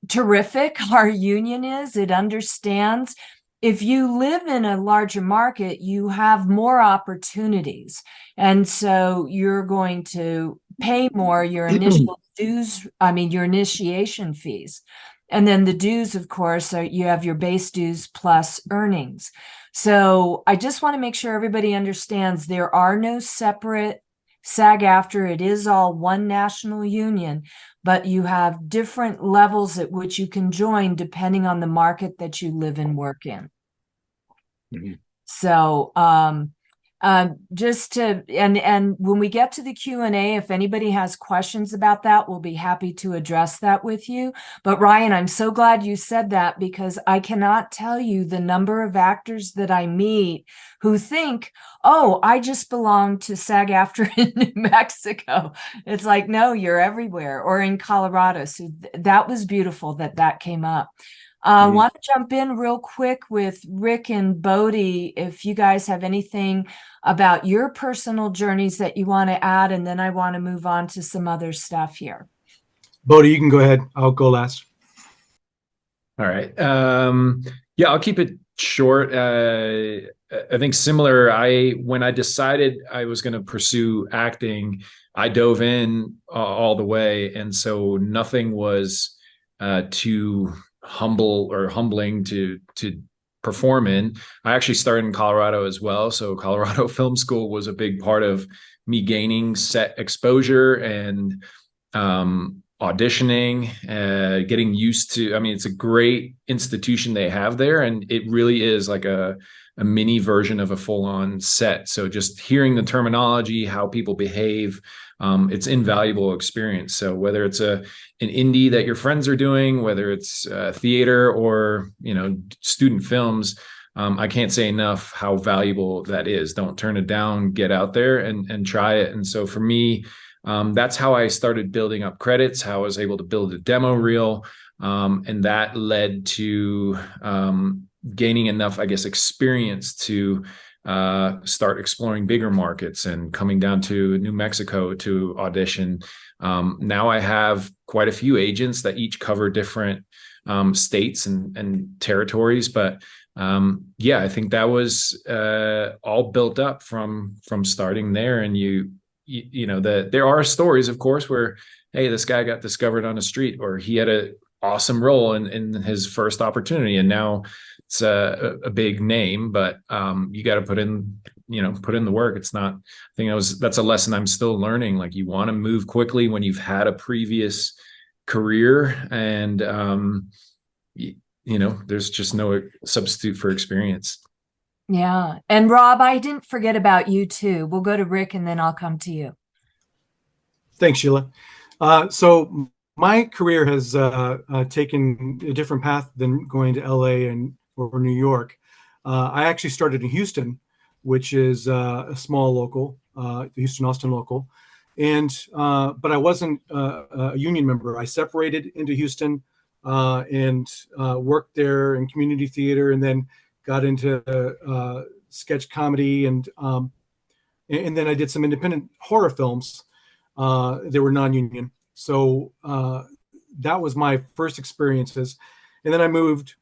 terrific our union is. It understands if you live in a larger market, you have more opportunities. And so you're going to pay more your initial dues, your initiation fees. And then the dues, of course, are you have your base dues plus earnings. So I just want to make sure everybody understands there are no separate SAG-AFTRA. It is all one national union, but you have different levels at which you can join depending on the market that you live and work in. Mm-hmm. So just to and when we get to the Q&A, if anybody has questions about that, we'll be happy to address that with you. But Ryan, I'm so glad you said that, because I cannot tell you the number of actors that I meet who think, oh, I just belong to SAG-AFTRA in New Mexico. It's like, no, you're everywhere, or in Colorado. So that was beautiful that came up. I want to jump in real quick with Rik and Bodhi, if you guys have anything about your personal journeys that you want to add, and then I want to move on to some other stuff here. Bodhi, you can go ahead. I'll go last. All right. Yeah, I'll keep it short. I think similar. When I decided I was going to pursue acting, I dove in all the way, and so nothing was too humbling to perform in. I actually started in Colorado as well, so Colorado Film School was a big part of me gaining set exposure and auditioning, getting used to. It's a great institution they have there, and it really is like a mini version of a full-on set. So just hearing the terminology, how people behave, it's invaluable experience. So whether it's an indie that your friends are doing, whether it's theater or student films, I can't say enough how valuable that is. Don't turn it down. Get out there and try it. And so for me, that's how I started building up credits. How I was able to build a demo reel, and that led to gaining enough, I guess, experience to start exploring bigger markets and coming down to New Mexico to audition. Now I have quite a few agents that each cover different states and territories. But yeah, I think that was all built up from starting there. And there are stories, of course, where, hey, this guy got discovered on the street, or he had an awesome role in his first opportunity, and now it's a big name, but you got to put in the work. It's not, I think that's a lesson I'm still learning. Like, you want to move quickly when you've had a previous career, and there's just no substitute for experience. Yeah. And Rob, I didn't forget about you too. We'll go to Rik and then I'll come to you. Thanks, Sheila. So my career has taken a different path than going to LA or New York. I actually started in Houston, which is a small local, the Houston-Austin local. But I wasn't a union member. I separated into Houston and worked there in community theater, and then got into sketch comedy, and then I did some independent horror films. They were non-union. So that was my first experiences. And then I moved,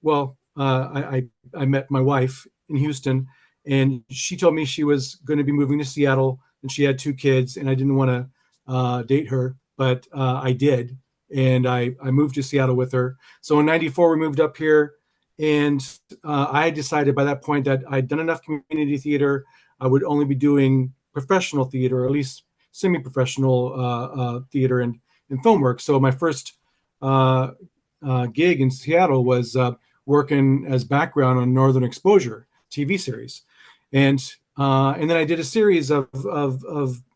I met my wife in Houston, and she told me she was going to be moving to Seattle, and she had 2 kids, and I didn't want to date her, but I did. And I moved to Seattle with her. So in '94, we moved up here, and I decided by that point that I'd done enough community theater. I would only be doing professional theater, or at least semi-professional theater and film work. So my first gig in Seattle was working as background on Northern Exposure TV series, and then I did a series of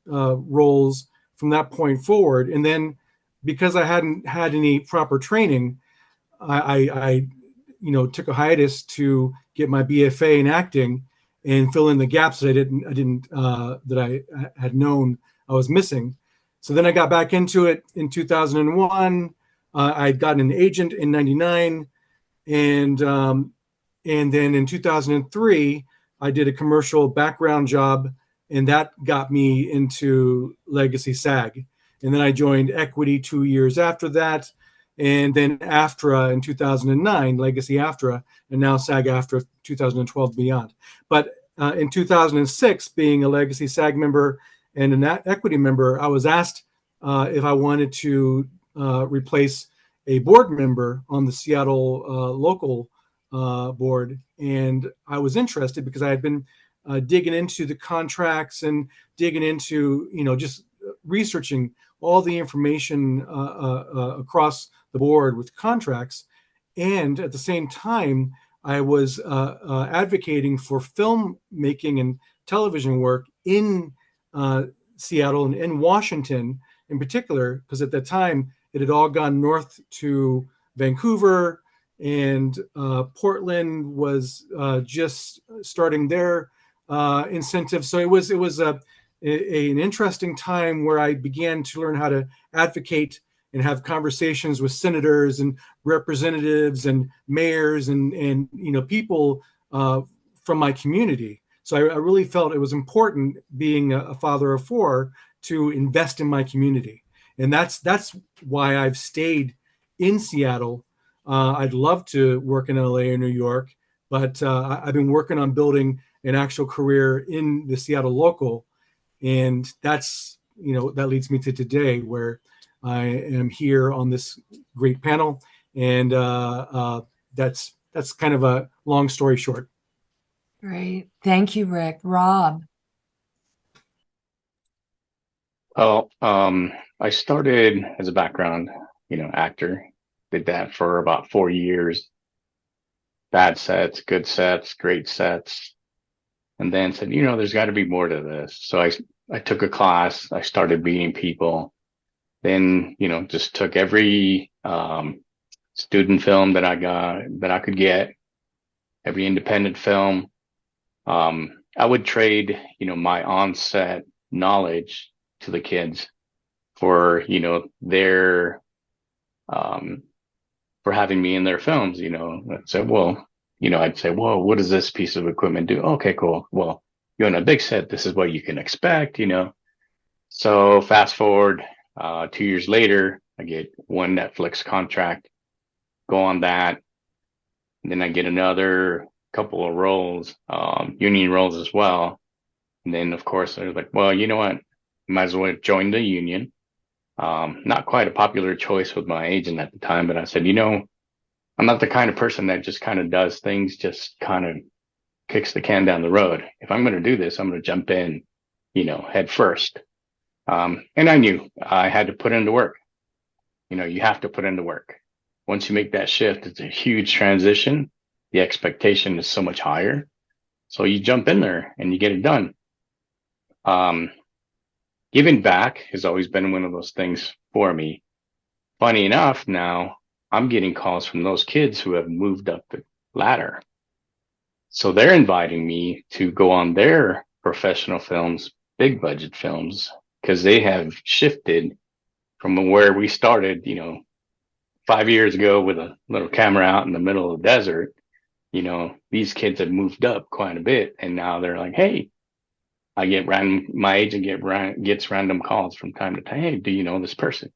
roles from that point forward. And then, because I hadn't had any proper training, I took a hiatus to get my BFA in acting and fill in the gaps that I had known I was missing. So then I got back into it in 2001, I'd gotten an agent in '99, and then in 2003, I did a commercial background job, and that got me into Legacy SAG. And then I joined Equity 2 years after that, and then AFTRA in 2009, Legacy AFTRA, and now SAG-AFTRA 2012 beyond. But in 2006, being a Legacy SAG member and an Equity member, I was asked if I wanted to replace a board member on the Seattle local board, and I was interested because I had been digging into the contracts and digging into, just researching all the information across the board with contracts. And at the same time, I was advocating for filmmaking and television work in Seattle and in Washington in particular, because at that time it had all gone north to Vancouver, and Portland was just starting their incentives. So it was an interesting time where I began to learn how to advocate and have conversations with senators and representatives and mayors and people from my community. So I really felt it was important, being a father of four, to invest in my community, and that's why I've stayed in Seattle. I'd love to work in LA or New York, but I've been working on building an actual career in the Seattle local, and that's that leads me to today, where I am here on this great panel, and that's kind of a long story short. Great. Thank you, Rik. Rob. Well, I started as a background, actor. Did that for about 4 years. Bad sets, good sets, great sets. And then said, there's got to be more to this. So I took a class. I started meeting people. Then, just took every student film that I could get, every independent film. I would trade, my on-set knowledge to the kids for, their, for having me in their films. I'd say, well, what does this piece of equipment do? Okay, cool. Well, you're on a big set. This is what you can expect, So fast forward 2 years later, I get one Netflix contract, go on that. And then I get another couple of roles, union roles as well. And then, of course, I was like, well, you know what? Might as well join the union. Not quite a popular choice with my agent at the time, but I said, I'm not the kind of person that just kind of does things, just kind of kicks the can down the road. If I'm going to do this, I'm going to jump in, head first. And I knew I had to put into work. You have to put into work. Once you make that shift, it's a huge transition. The expectation is so much higher. So you jump in there and you get it done. Giving back has always been one of those things for me. Funny enough, now I'm getting calls from those kids who have moved up the ladder. So they're inviting me to go on their professional films, big budget films, because they have shifted from where we started, 5 years ago with a little camera out in the middle of the desert. These kids have moved up quite a bit, and now they're like, hey, my agent gets random calls from time to time. Hey, do you know this person?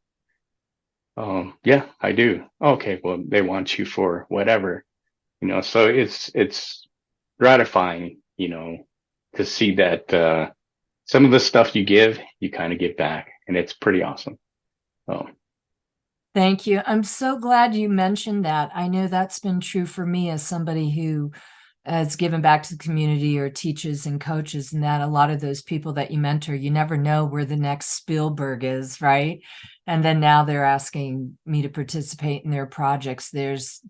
Yeah, I do. Okay, well, they want you for whatever, so it's gratifying, to see that some of the stuff you give, you kind of get back, and it's pretty awesome. Thank you. I'm so glad you mentioned that. I know that's been true for me as somebody who has given back to the community or teaches and coaches, and that a lot of those people that you mentor, you never know where the next Spielberg is, right? And then now they're asking me to participate in their projects. There's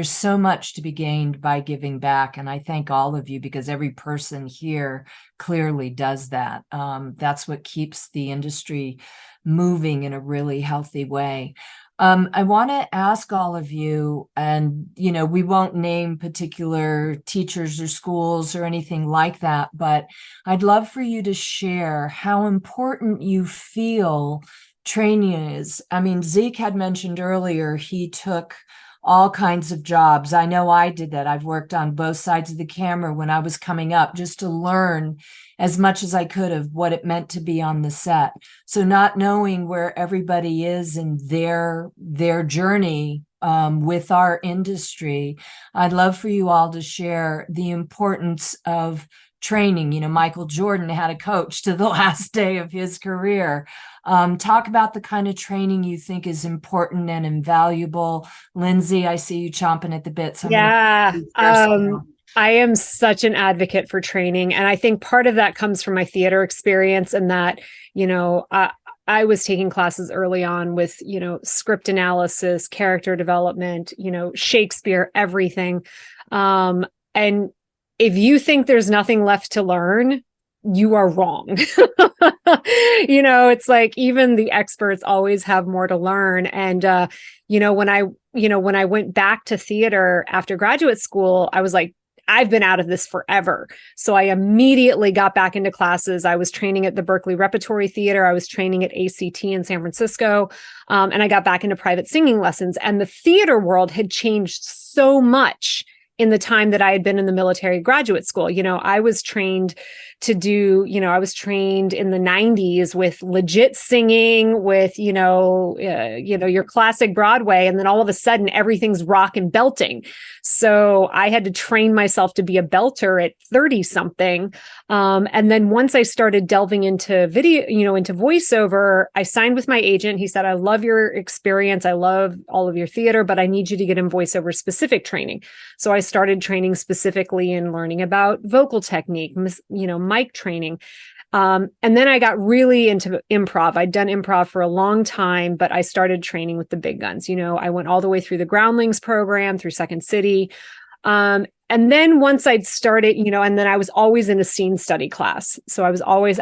so much to be gained by giving back. And I thank all of you, because every person here clearly does that. That's what keeps the industry moving in a really healthy way. I want to ask all of you, and, we won't name particular teachers or schools or anything like that, but I'd love for you to share how important you feel training is. I mean, Zeke had mentioned earlier, he took all kinds of jobs. I know I did that. I've worked on both sides of the camera when I was coming up just to learn as much as I could of what it meant to be on the set. So not knowing where everybody is in their journey with our industry, I'd love for you all to share the importance of training. You know, Michael Jordan had a coach to the last day of his career. Talk about the kind of training you think is important and invaluable. Linsay, I see you chomping at the bit. So I am such an advocate for training. And I think part of that comes from my theater experience, and that, you know, I was taking classes early on with, you know, script analysis, character development, you know, Shakespeare, everything. And if you think there's nothing left to learn, you are wrong. You know, it's like even the experts always have more to learn. And, you know, when I went back to theater after graduate school, I was like, I've been out of this forever. So I immediately got back into classes. I was training at the Berkeley Repertory Theater. I was training at ACT in San Francisco. And I got back into private singing lessons. And the theater world had changed so much in the time that I had been in the military graduate school. You know, I was trained in the 90s with legit singing, with, your classic Broadway. And then all of a sudden everything's rock and belting. So I had to train myself to be a belter at 30 something. And then once I started delving into video, into voiceover, I signed with my agent. He said, I love your experience. I love all of your theater, but I need you to get in voiceover specific training. So I started training specifically in learning about vocal technique, mic training. And then I got really into improv. I'd done improv for a long time, but I started training with the big guns. You know, I went all the way through the Groundlings program, through Second City. And then once I'd started, and then I was always in a scene study class. So I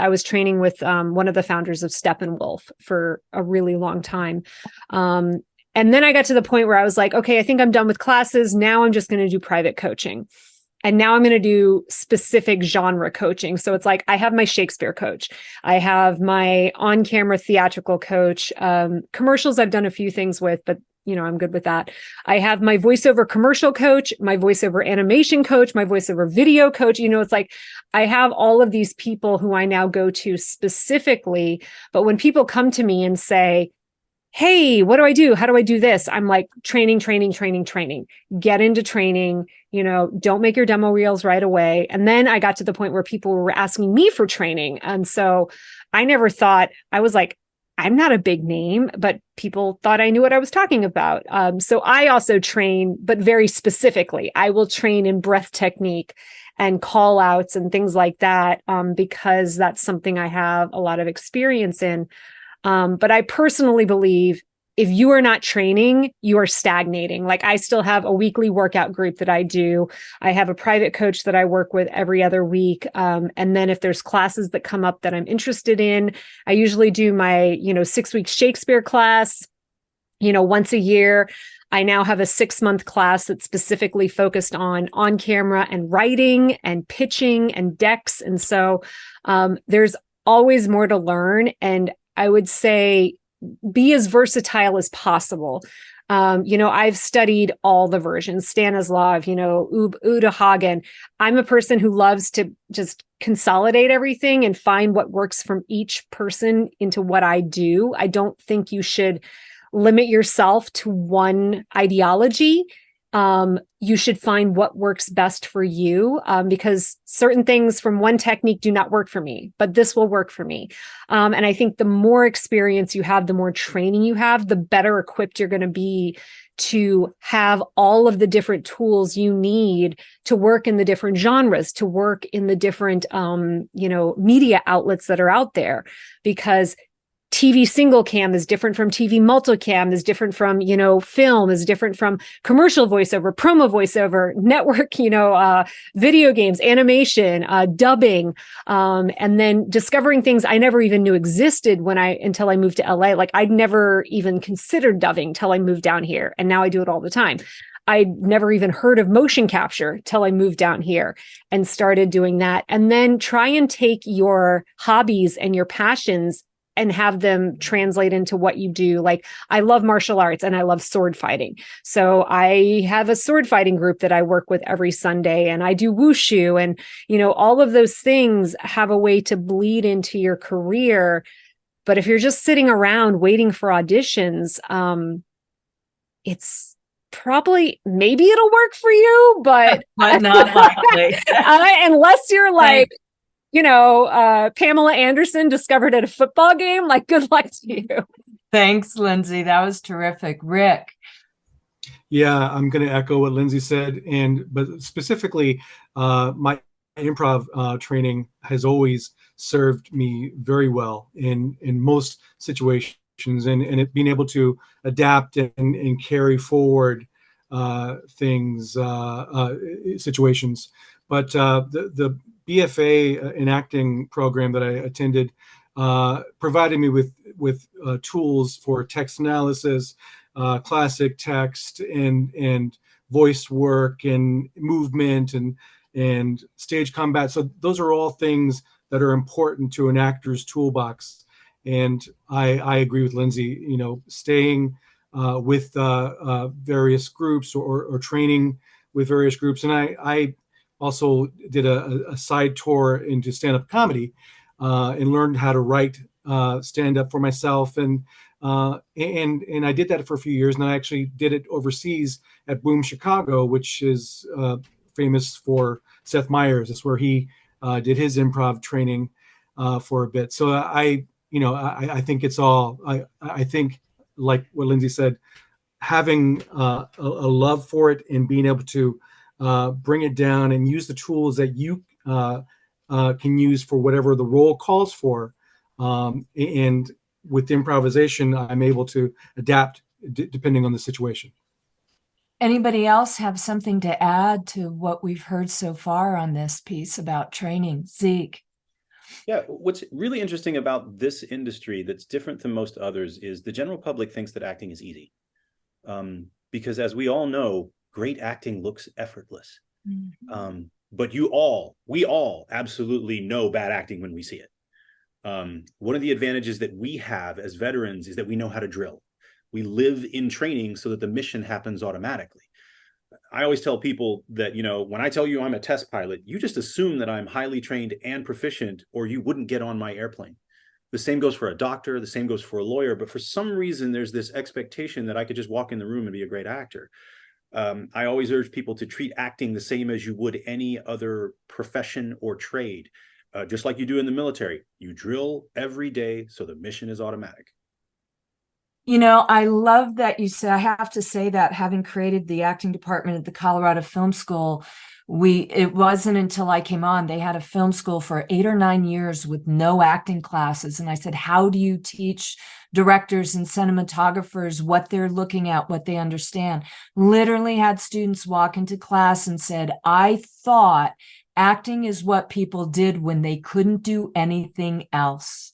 was training with one of the founders of Steppenwolf for a really long time. And then I got to the point where I was like, okay, I think I'm done with classes. Now I'm just going to do private coaching. And now I'm going to do specific genre coaching. So it's like, I have my Shakespeare coach. I have my on-camera theatrical coach. Commercials I've done a few things with, but I'm good with that. I have my voiceover commercial coach, my voiceover animation coach, my voiceover video coach. It's like, I have all of these people who I now go to specifically. But when people come to me and say, hey, what do I do? How do I do this? I'm like, training. Get into training, don't make your demo reels right away. And then I got to the point where people were asking me for training. And so I never thought, I was like, I'm not a big name, but people thought I knew what I was talking about. So I also train, but very specifically. I will train in breath technique and call outs and things like that, because that's something I have a lot of experience in. But I personally believe if you are not training, you are stagnating. Like I still have a weekly workout group that I do. I have a private coach that I work with every other week. And then if there's classes that come up that I'm interested in, I usually do my, 6-week Shakespeare class, once a year. I now have a 6-month class that's specifically focused on camera and writing and pitching and decks. And so there's always more to learn. And I would say be as versatile as possible. I've studied all the versions, Stanislav, Uta Hagen. I'm a person who loves to just consolidate everything and find what works from each person into what I do. I don't think you should limit yourself to one ideology. You should find what works best for you, because certain things from one technique do not work for me, but this will work for me. And I think the more experience you have, the more training you have, the better equipped you're going to be to have all of the different tools you need to work in the different genres, to work in the different, media outlets that are out there, because TV single cam is different from TV multicam, is different from, film, is different from commercial voiceover, promo voiceover, network, video games, animation, dubbing, and then discovering things I never even knew existed until I moved to LA. Like I'd never even considered dubbing till I moved down here. And now I do it all the time. I'd never even heard of motion capture till I moved down here and started doing that. And then try and take your hobbies and your passions and have them translate into what you do. Like, I love martial arts and I love sword fighting. So I have a sword fighting group that I work with every Sunday, and I do wushu, and, all of those things have a way to bleed into your career. But if you're just sitting around waiting for auditions, it's probably, maybe it'll work for you, but But not likely. Unless you're like, Pamela Anderson discovered at a football game, like, good luck to you. Thanks, Lindsay. That was terrific. Rik. Yeah, I'm going to echo what Lindsay said, but specifically, my improv training has always served me very well in most situations, and it being able to adapt and carry forward situations. But the BFA in acting program that I attended provided me with tools for text analysis, classic text, and voice work, and movement, and stage combat. So those are all things that are important to an actor's toolbox. And I agree with Lindsay, staying with various groups or training with various groups. And I also did a side tour into stand-up comedy and learned how to write stand-up for myself. And I did that for a few years. And I actually did it overseas at Boom Chicago, which is famous for Seth Meyers. That's where he did his improv training for a bit. So I think it's all, I think, like what Lindsay said, having a love for it and being able to bring it down and use the tools that you can use for whatever the role calls for. And with improvisation, I'm able to adapt depending on the situation. Anybody else have something to add to what we've heard so far on this piece about training? Zeke. Yeah, what's really interesting about this industry that's different than most others is the general public thinks that acting is easy. Because as we all know, great acting looks effortless. Mm-hmm. But we all absolutely know bad acting when we see it. One of the advantages that we have as veterans is that we know how to drill. We live in training so that the mission happens automatically. I always tell people that, when I tell you I'm a test pilot, you just assume that I'm highly trained and proficient, or you wouldn't get on my airplane. The same goes for a doctor, the same goes for a lawyer, but for some reason, there's this expectation that I could just walk in the room and be a great actor. I always urge people to treat acting the same as you would any other profession or trade. Just like you do in the military, you drill every day, so the mission is automatic. I love that you say, I have to say that having created the acting department at the Colorado Film School, it wasn't until I came on, they had a film school for 8 or 9 years with no acting classes. And I said, how do you teach directors and cinematographers what they're looking at, what they understand? Literally had students walk into class and said, I thought acting is what people did when they couldn't do anything else.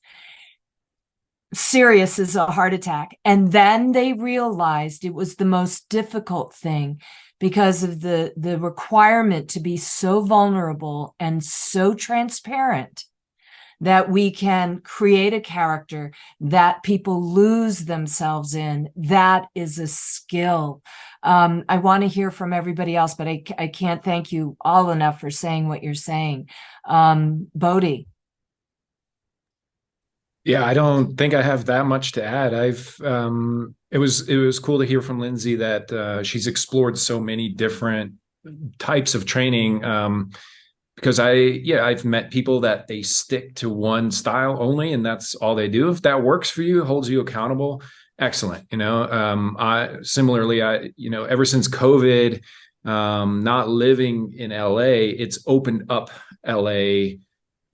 Serious as a heart attack. And then they realized it was the most difficult thing because of the requirement to be so vulnerable and so transparent that we can create a character that people lose themselves in. That is a skill. I want to hear from everybody else, but I can't thank you all enough for saying what you're saying. Bodhi. Yeah, I don't think I have that much to add. It was cool to hear from Lindsay that she's explored so many different types of training. Because I've met people that they stick to one style only, and that's all they do. If that works for you, holds you accountable, excellent. Ever since COVID, not living in LA, it's opened up LA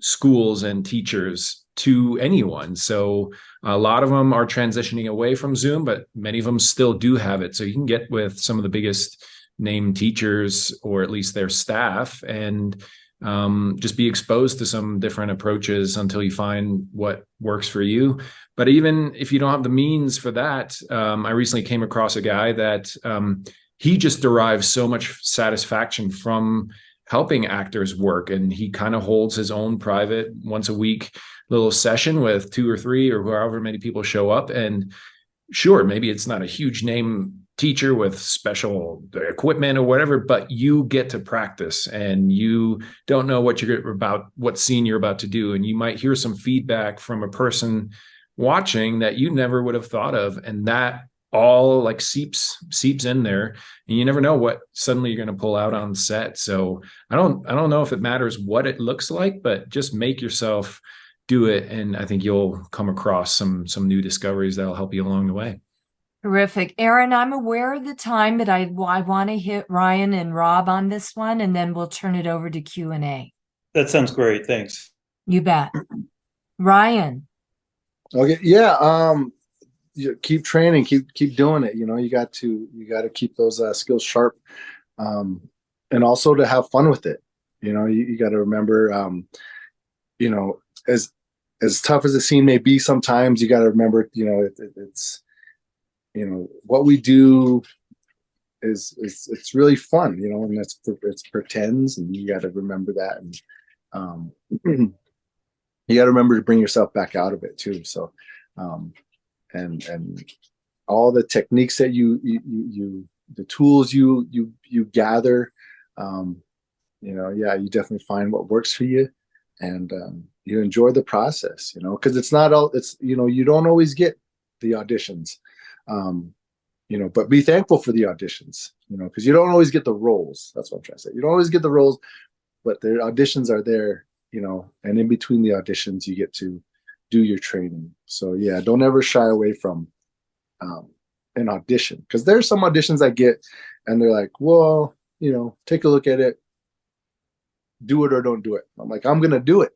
schools and teachers to anyone. So a lot of them are transitioning away from Zoom, but many of them still do have it. So you can get with some of the biggest name teachers, or at least their staff, and just be exposed to some different approaches until you find what works for you. But even if you don't have the means for that, I recently came across a guy that he just derives so much satisfaction from helping actors work. And he kind of holds his own private once a week little session with 2 or 3 or however many people show up. And sure, maybe it's not a huge name teacher with special equipment or whatever, but you get to practice, and you don't know what scene you're about to do. And you might hear some feedback from a person watching that you never would have thought of. And that all like seeps in there, and you never know what suddenly you're going to pull out on set. So I don't know if it matters what it looks like, but just make yourself do it. And I think you'll come across some new discoveries that'll help you along the way. Terrific. Aaron, I'm aware of the time, but I want to hit Ryan and Rob on this one, and then we'll turn it over to Q&A. That sounds great. Thanks. You bet. Ryan. Okay. Yeah. You keep training, keep doing it. You got to keep those skills sharp, and also to have fun with it. You got to remember, as tough as the scene may be, sometimes you got to remember, it's what we do is it's really fun, and it's pretends, and you got to remember that, and you got to remember to bring yourself back out of it too. So. And all the techniques that the tools you gather, you definitely find what works for you, and you enjoy the process, because it's not all, you don't always get the auditions, but be thankful for the auditions, because you don't always get the roles. That's what I'm trying to say. You don't always get the roles, but the auditions are there, and in between the auditions, you get to do your training. So yeah, don't ever shy away from an audition, because there's some auditions I get and they're like, well, take a look at it, do it or don't do it. I'm like, I'm gonna do it,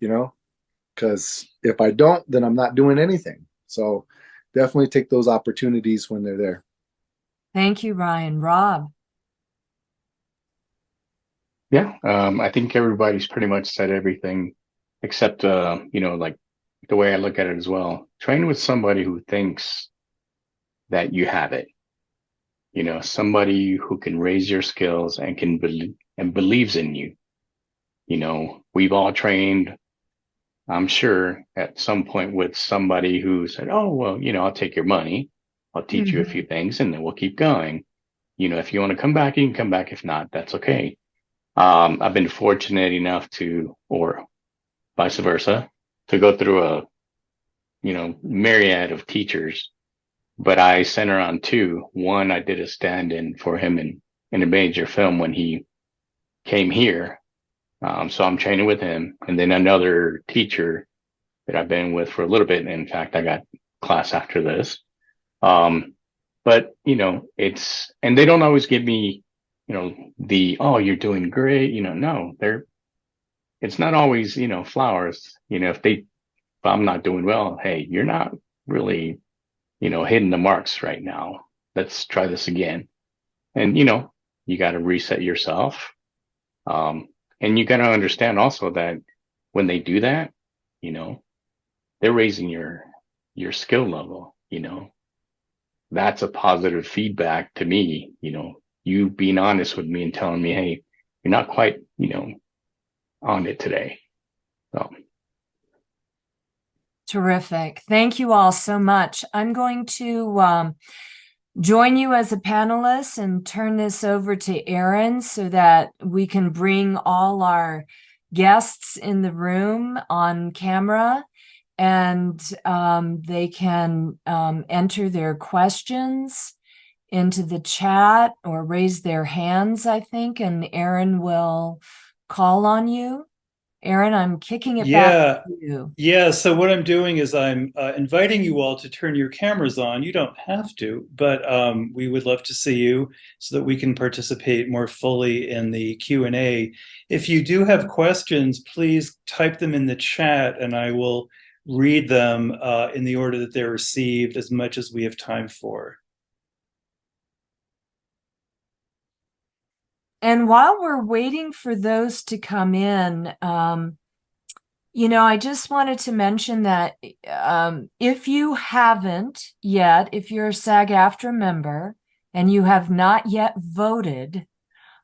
because if I don't, then I'm not doing anything. So definitely take those opportunities when they're there. Thank you, Ryan. Rob. Yeah, I think everybody's pretty much said everything except like the way I look at it as well. Train with somebody who thinks that you have it. Somebody who can raise your skills and can believes in you. We've all trained, I'm sure, at some point with somebody who said, oh, well, I'll take your money. I'll teach you a few things and then we'll keep going. If you want to come back, you can come back. If not, that's okay. I've been fortunate enough to, or vice versa, to go through a, myriad of teachers, but I center on 2. One, I did a stand-in for him in a major film when he came here. So I'm training with him, and then another teacher that I've been with for a little bit. In fact, I got class after this. But and they don't always give me, oh, you're doing great. No, it's not always, flowers. If I'm not doing well, hey, you're not really, hitting the marks right now. Let's try this again. And, you got to reset yourself. And you got to understand also that when they do that, they're raising your skill level, that's a positive feedback to me, you being honest with me and telling me, hey, you're not quite, on it today. So. Terrific. Thank you all so much. I'm going to join you as a panelist and turn this over to Aaron so that we can bring all our guests in the room on camera, and they can enter their questions into the chat or raise their hands, I think, and Aaron will call on you. Aaron, I'm kicking it back to you. Yeah, so what I'm doing is I'm inviting you all to turn your cameras on. You don't have to, but we would love to see you so that we can participate more fully in the Q&A. If you do have questions, please type them in the chat and I will read them in the order that they're received as much as we have time for. And while we're waiting for those to come in, I just wanted to mention that if you haven't yet, if you're a SAG-AFTRA member and you have not yet voted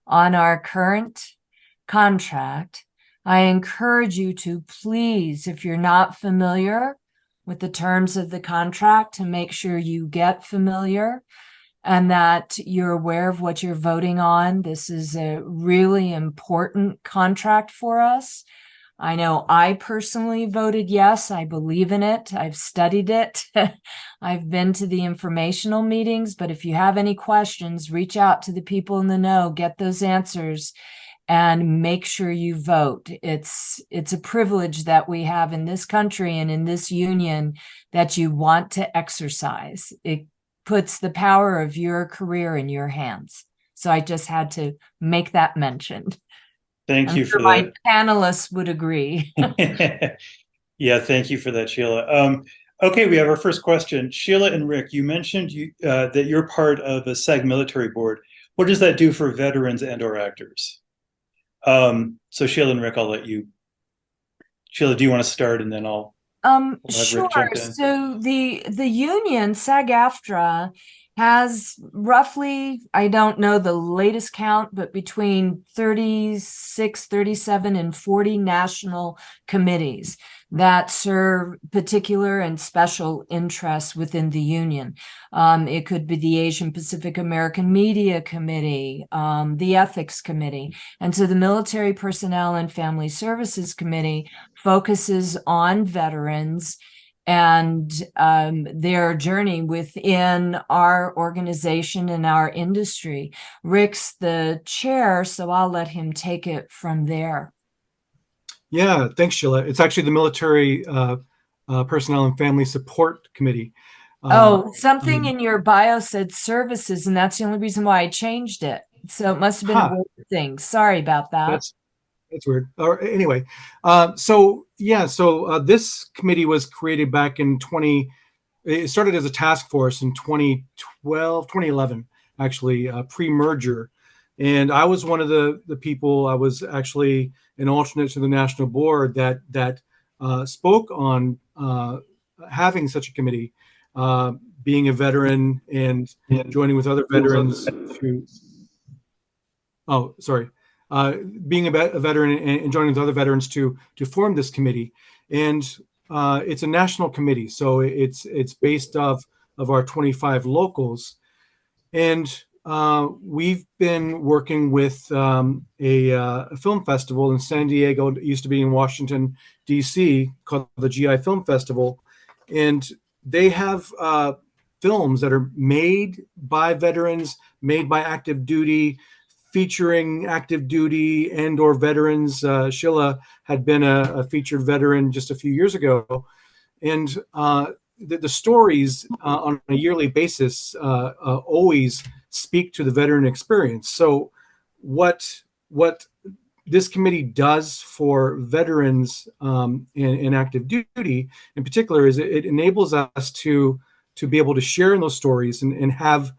on our current contract. I encourage you to please, if you're not familiar with the terms of the contract, to make sure you get familiar and that you're aware of what you're voting on. This is a really important contract for us. I know I personally voted yes. I believe in it. I've studied it. I've been to the informational meetings, but if you have any questions, reach out to the people in the know, get those answers, and make sure you vote. It's a privilege that we have in this country and in this union that you want to exercise. It puts the power of your career in your hands. So I just had to make that mention. Thank you for my that. panelists would agree. Yeah, thank you for that, Sheila. Okay, we have our first question. Sheila and Rik, you mentioned that you're part of a SAG military board. What does that do for veterans and or actors? So Sheila and Rik, I'll let you. Sheila, do you want to start, and then I'll have Sure. Rik jump in. So the union, SAG-AFTRA, has roughly, I don't know the latest count, but between 36, 37, and 40 national committees that serve particular and special interests within the union. It could be the Asian Pacific American Media Committee, the Ethics Committee. And so the Military Personnel and Family Services Committee focuses on veterans and their journey within our organization and our industry. Rik's the chair, so I'll let him take it from there. Yeah, thanks, Sheila. It's actually the Military Personnel and Family Support Committee. Something in your bio said services, and that's the only reason why I changed it. So it must have been a word thing. Sorry about that. That's weird. Or anyway, so this committee was created back in it started as a task force in 2011, actually, pre-merger. And I was one of the people. I was actually an alternate to the national board that spoke on having such a committee, being a veteran and joining with other veterans to. Oh, sorry. Being a veteran and joining with other veterans to form this committee. And it's a national committee, so it's based off of our 25 locals. And we've been working with a film festival in San Diego. It used to be in Washington, D.C., called the GI Film Festival. And they have films that are made by veterans, made by active duty, featuring active duty and or veterans. Sheila had been a featured veteran just a few years ago. And the stories on a yearly basis always speak to the veteran experience. So what this committee does for veterans in active duty in particular is it enables us to be able to share in those stories and have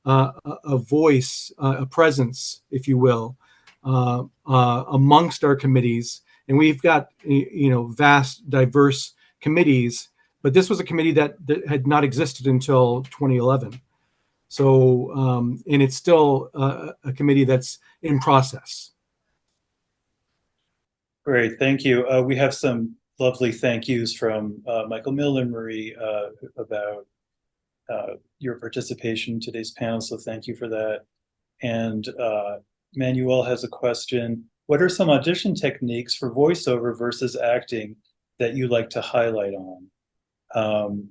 a voice, a presence, if you will, amongst our committees. And we've got, vast, diverse committees, but this was a committee that had not existed until 2011. So, and it's still a committee that's in process. Great, thank you. We have some lovely thank yous from Michael Miller and Marie about your participation in today's panel, so thank you for that. And Manuel has a question. What are some audition techniques for voiceover versus acting that you like to highlight on?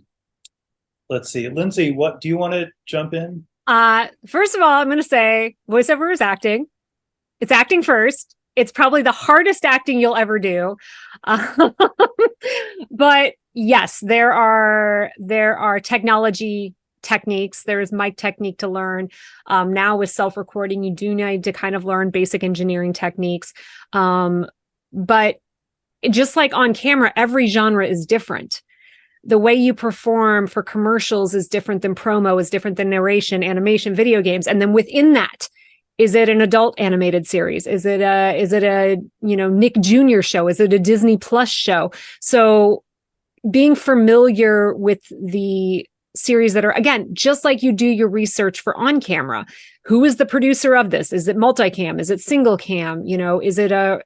Let's see, Lindsay, what do you want to jump in? First of all, I'm going to say voiceover is acting. It's acting first. It's probably the hardest acting you'll ever do. But yes, there are technology techniques. There is mic technique to learn. Now with self-recording, you do need to kind of learn basic engineering techniques. But just like on camera, every genre is different. The way you perform for commercials is different than promo, is different than narration, animation, video games. And then within that, is it an adult animated series? Is it a Nick Jr. show? Is it a Disney Plus show? So being familiar with the series that are, again, just like you do your research for on camera. Who is the producer of this? Is it multicam? Is it single cam? Is it a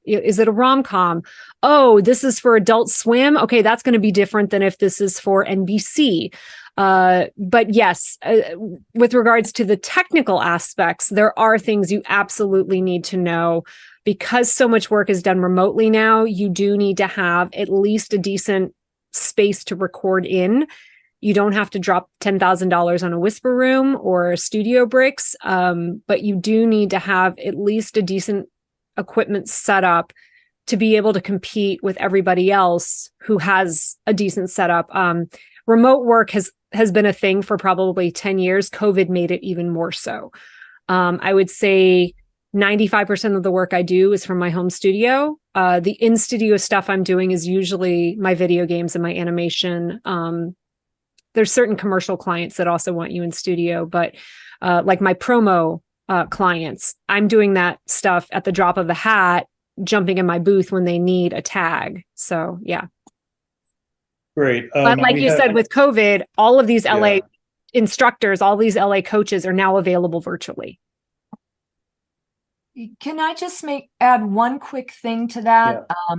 rom-com? Oh, this is for Adult Swim. Okay, that's going to be different than if this is for NBC. But yes, with regards to the technical aspects, there are things you absolutely need to know. Because so much work is done remotely now, you do need to have at least a decent space to record in. You don't have to drop $10,000 on a whisper room or studio bricks, but you do need to have at least a decent equipment setup to be able to compete with everybody else who has a decent setup. Remote work has been a thing for probably 10 years. COVID made it even more so. I would say 95% of the work I do is from my home studio. The in-studio stuff I'm doing is usually my video games and my animation. There's certain commercial clients that also want you in studio, but like my promo clients, I'm doing that stuff at the drop of a hat, jumping in my booth when they need a tag. So yeah. Great. But like you said, with COVID, all of these LA instructors, all these LA coaches are now available virtually. Can I just add one quick thing to that? Yeah.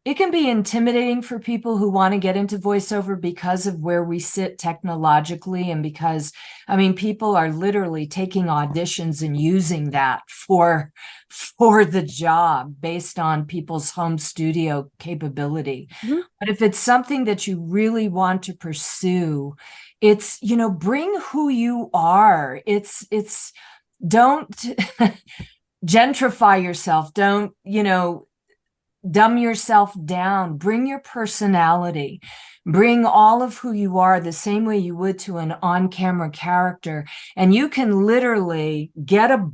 It can be intimidating for people who want to get into voiceover because of where we sit technologically, and because, people are literally taking auditions and using that for the job based on people's home studio capability. Mm-hmm. But if it's something that you really want to pursue, it's, bring who you are. It's don't gentrify yourself. Don't, dumb yourself down. Bring your personality. Bring all of who you are the same way you would to an on-camera character. And you can literally get a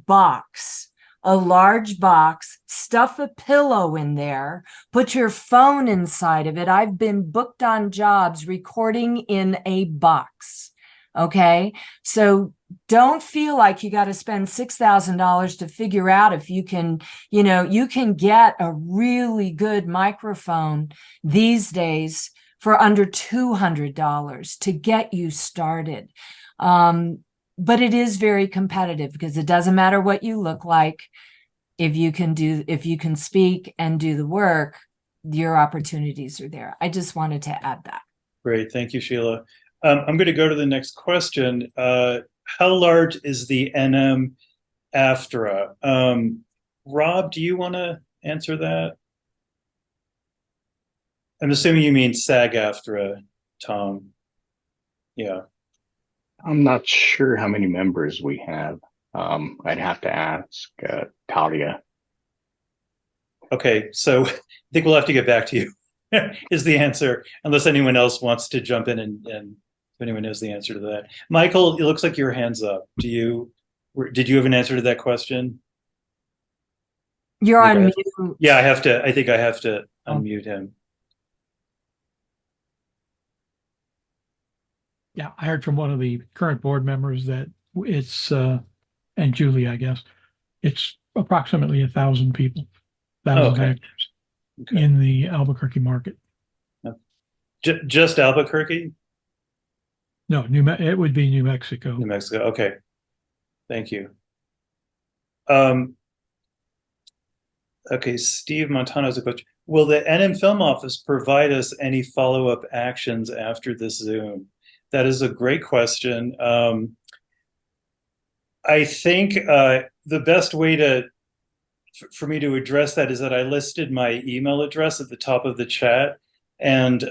large box, stuff a pillow in there, put your phone inside of it. I've been booked on jobs recording in a box. Okay. So don't feel like you got to spend $6,000 to figure out if you can, you can get a really good microphone these days for under $200 to get you started. But it is very competitive because it doesn't matter what you look like. If you can speak and do the work, your opportunities are there. I just wanted to add that. Great. Thank you, Sheila. I'm going to go to the next question. How large is the NM-AFTRA? Rob, do you want to answer that? I'm assuming you mean SAG-AFTRA, Tom. Yeah. I'm not sure how many members we have. I'd have to ask Talia. Okay, so I think we'll have to get back to you is the answer, unless anyone else wants to jump in and if anyone knows the answer to that. Michael, it looks like your hand's up. Did you have an answer to that question? You're on mute. Yeah, I think I have to unmute him. Yeah, I heard from one of the current board members that it's, and Julie, I guess, it's approximately 1,000 people, 1,000 actors in the Albuquerque market. Just Albuquerque? No, it would be New Mexico. New Mexico, okay. Thank you. Okay, Steve Montano has a question. Will the NM Film Office provide us any follow-up actions after this Zoom? That is a great question. I think the best way for me to address that is that I listed my email address at the top of the chat. And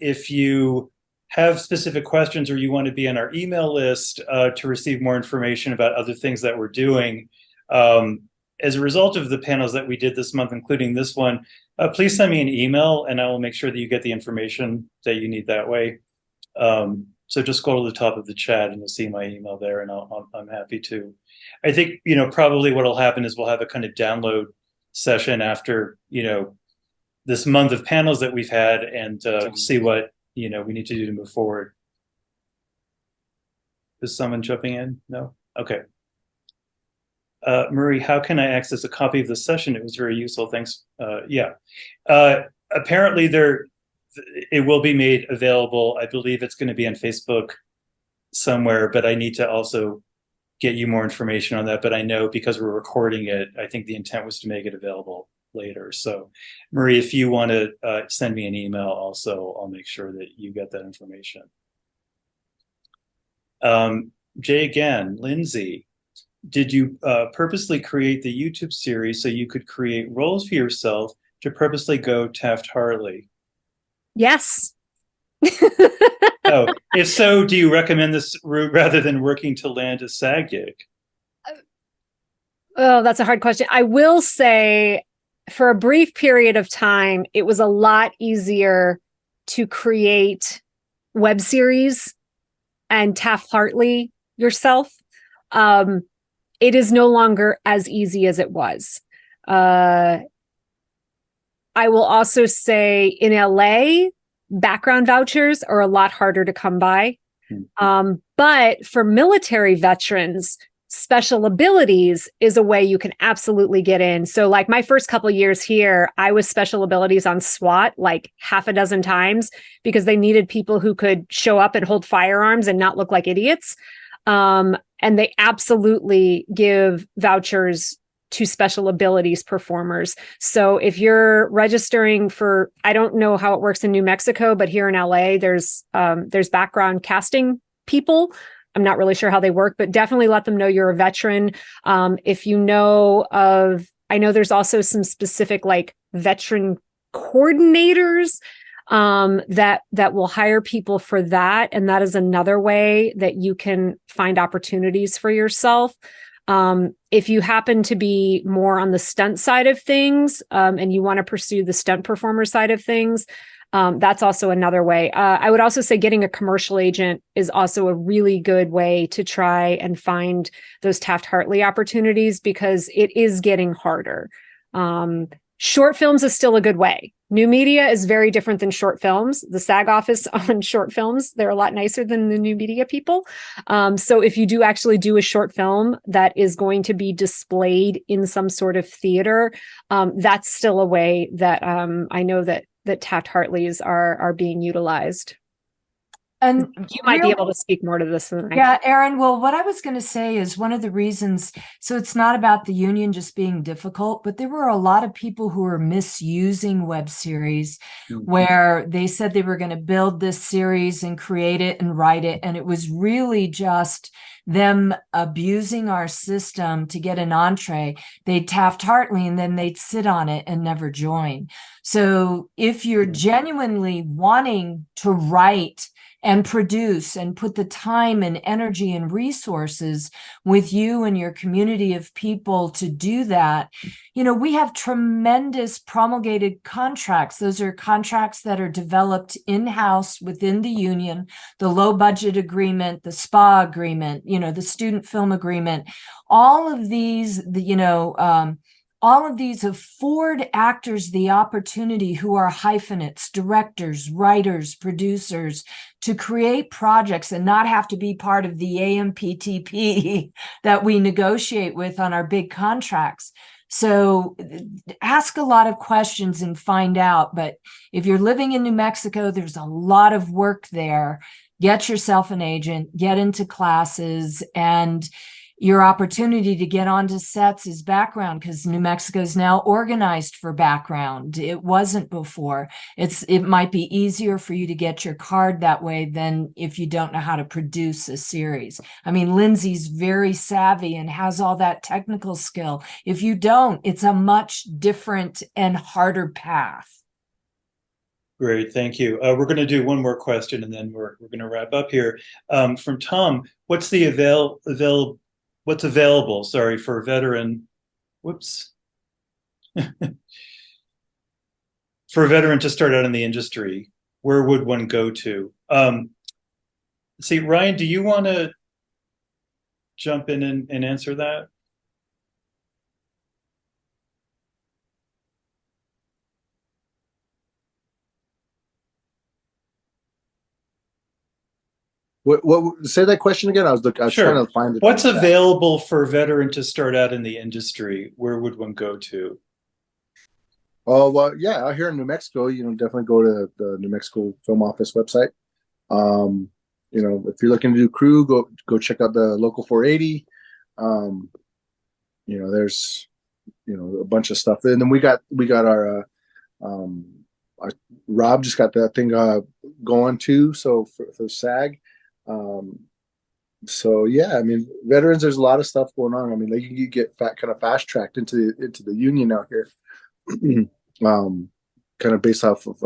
if you have specific questions or you want to be on our email list to receive more information about other things that we're doing, as a result of the panels that we did this month, including this one, please send me an email and I will make sure that you get the information that you need that way. So just go to the top of the chat and you'll see my email there, and I'm happy to. I think, probably what will happen is we'll have a kind of download session after, this month of panels that we've had, and see what, we need to do to move forward. Is someone jumping in? No? Okay. Marie, how can I access a copy of the session? It was very useful. Thanks. Yeah. Apparently it will be made available. I believe it's going to be on Facebook somewhere, but I need to also get you more information on that. But I know because we're recording it, I think the intent was to make it available later. So Marie, if you want to send me an email also, I'll make sure that you get that information. Jay again, Lindsay, did you purposely create the YouTube series so you could create roles for yourself to purposely go Taft-Hartley? Yes. Oh, if so, do you recommend this route rather than working to land a SAG gig? Oh, that's a hard question. I will say for a brief period of time, it was a lot easier to create web series and Taft-Hartley yourself. It is no longer as easy as it was. I will also say in LA, background vouchers are a lot harder to come by. But for military veterans, special abilities is a way you can absolutely get in. So like my first couple of years here, I was special abilities on SWAT like half a dozen times because they needed people who could show up and hold firearms and not look like idiots. And they absolutely give vouchers to special abilities performers. So if you're registering for, I don't know how it works in New Mexico, but here in LA, there's background casting people. I'm not really sure how they work, but definitely let them know you're a veteran. If you know of, I know there's also some specific like veteran coordinators that will hire people for that. And that is another way that you can find opportunities for yourself. If you happen to be more on the stunt side of things, and you want to pursue the stunt performer side of things, that's also another way. I would also say getting a commercial agent is also a really good way to try and find those Taft-Hartley opportunities because it is getting harder. Short films is still a good way. New media is very different than short films. The SAG office on short films, they're a lot nicer than the new media people. So if you do actually do a short film that is going to be displayed in some sort of theater, that's still a way that I know that Taft-Hartleys are being utilized. And you might be able to speak more to this than I can. Yeah, Erin, well, what I was going to say is one of the reasons, so it's not about the union just being difficult, but there were a lot of people who were misusing web series where they said they were going to build this series and create it and write it. And it was really just them abusing our system to get an entree. They'd Taft-Hartley and then they'd sit on it and never join. So if you're genuinely wanting to write and produce and put the time and energy and resources with you and your community of people to do that, you know, we have tremendous promulgated contracts. Those are contracts that are developed in-house within the union, the low budget agreement, the SPA agreement, you know, the student film agreement, all of these, all of these afford actors the opportunity who are hyphenates, directors, writers, producers to create projects and not have to be part of the AMPTP that we negotiate with on our big contracts. So ask a lot of questions and find out. But if you're living in New Mexico, there's a lot of work there. Get yourself an agent, get into classes, and your opportunity to get onto sets is background because New Mexico is now organized for background. It wasn't before. It might be easier for you to get your card that way than if you don't know how to produce a series. I mean, Lindsay's very savvy and has all that technical skill. If you don't, it's a much different and harder path. Great, thank you. We're going to do one more question and then we're going to wrap up here. From Tom, what's the what's available, sorry, for a veteran, for a veteran to start out in the industry? Where would one go to? See, Ryan, do you want to jump in and answer that? What say that question again? I was Sure. trying to find it. What's available for a veteran to start out in the industry? Where would one go to? Oh, well, yeah, out here in New Mexico, definitely go to the New Mexico Film Office website. if you're looking to do crew, go check out the Local 480. There's a bunch of stuff. And then we got our Rob just got that thing going too. So for SAG. So yeah, I mean, veterans, there's a lot of stuff going on. I mean, you get kind of fast tracked into the union out here, kind of based off of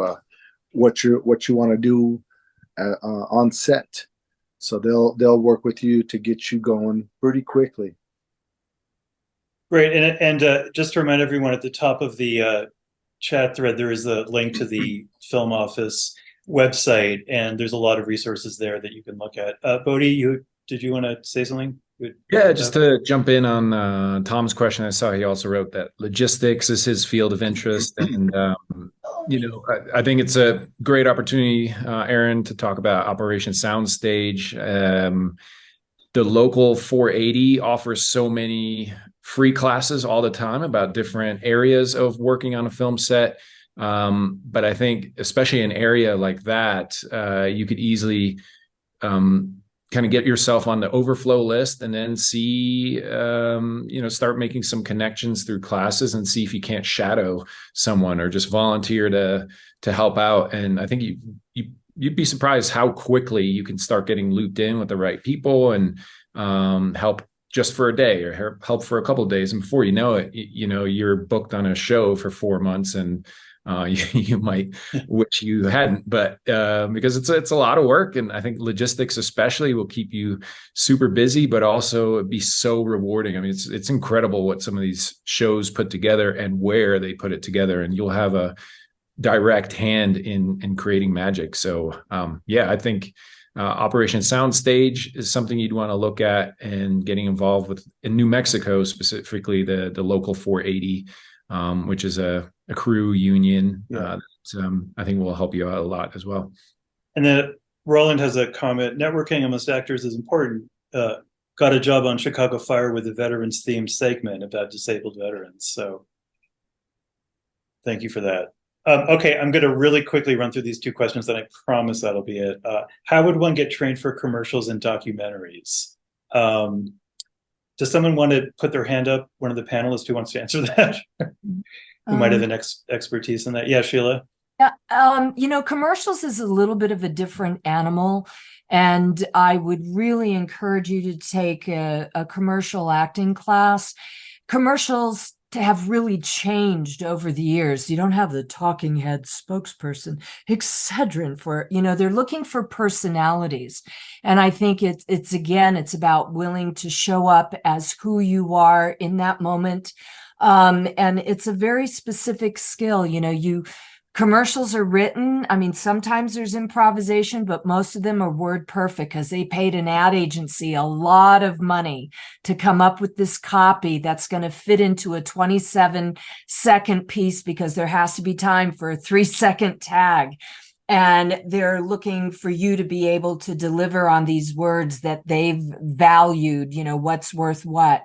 what you want to do on set. So they'll work with you to get you going pretty quickly. Great, and just to remind everyone, at the top of the chat thread, there is a link to the Film Office website, and there's a lot of resources there that you can look at. Bodhi, did you want to say something? Yeah, just to jump in on Tom's question, I saw he also wrote that logistics is his field of interest, and I think it's a great opportunity, Aaron, to talk about Operation Soundstage. The Local 480 offers so many free classes all the time about different areas of working on a film set. But I think, especially an area like that, you could easily kind of get yourself on the overflow list and then see, start making some connections through classes and see if you can't shadow someone or just volunteer to help out. And I think you'd be surprised how quickly you can start getting looped in with the right people and help just for a day or help for a couple of days. And before you know it, you're booked on a show for 4 months, and you might wish you hadn't, but because it's a lot of work, and I think logistics especially will keep you super busy, but also it'd be so rewarding. I mean, it's incredible what some of these shows put together and where they put it together, and you'll have a direct hand in creating magic. So I think Operation Soundstage is something you'd want to look at, and getting involved with in New Mexico, specifically the Local 480, which is a crew union. Yeah. That I think will help you out a lot as well. And then Roland has a comment: networking amongst actors is important. Got a job on Chicago Fire with a veterans themed segment about disabled veterans. So thank you for that. Okay, I'm going to really quickly run through these two questions, and I promise that'll be it. How would one get trained for commercials and documentaries? Does someone want to put their hand up? One of the panelists who wants to answer that? Who might have an expertise in that? Yeah, Sheila. Yeah, commercials is a little bit of a different animal, and I would really encourage you to take a commercial acting class. Commercials have really changed over the years. You don't have the talking head spokesperson, Excedrin for, they're looking for personalities. And I think it's about willing to show up as who you are in that moment. And it's a very specific skill. Commercials are written. I mean, sometimes there's improvisation, but most of them are word perfect because they paid an ad agency a lot of money to come up with this copy that's going to fit into a 27-second piece, because there has to be time for a 3-second tag. And they're looking for you to be able to deliver on these words that they've valued, what's worth what.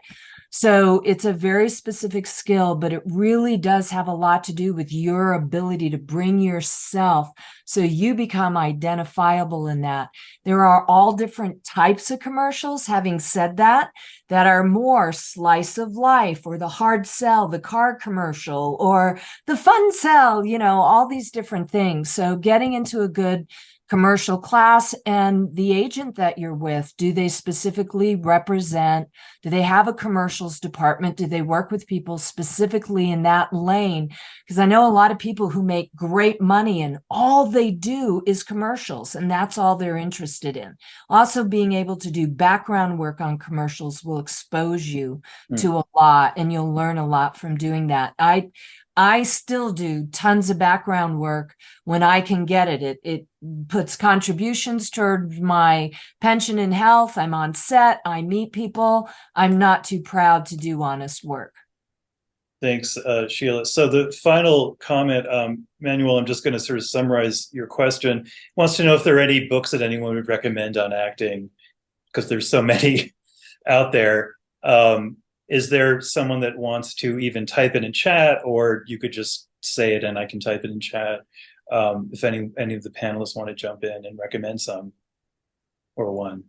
So it's a very specific skill, but it really does have a lot to do with your ability to bring yourself so you become identifiable in that. There are all different types of commercials, having said that are more slice of life, or the hard sell, the car commercial, or the fun sell, all these different things. So getting into a good commercial class, and the agent that you're with, do they specifically represent, do they have a commercials department? Do they work with people specifically in that lane? Because I know a lot of people who make great money and all they do is commercials, and that's all they're interested in. Also, being able to do background work on commercials will expose you to a lot, and you'll learn a lot from doing that. I still do tons of background work when I can get it. It puts contributions toward my pension and health. I'm on set. I meet people. I'm not too proud to do honest work. Thanks, Sheila. So the final comment, Manuel, I'm just going to sort of summarize your question. Wants to know if there are any books that anyone would recommend on acting, because there's so many out there. Is there someone that wants to even type it in chat, or you could just say it and I can type it in chat, if any of the panelists want to jump in and recommend some? or one?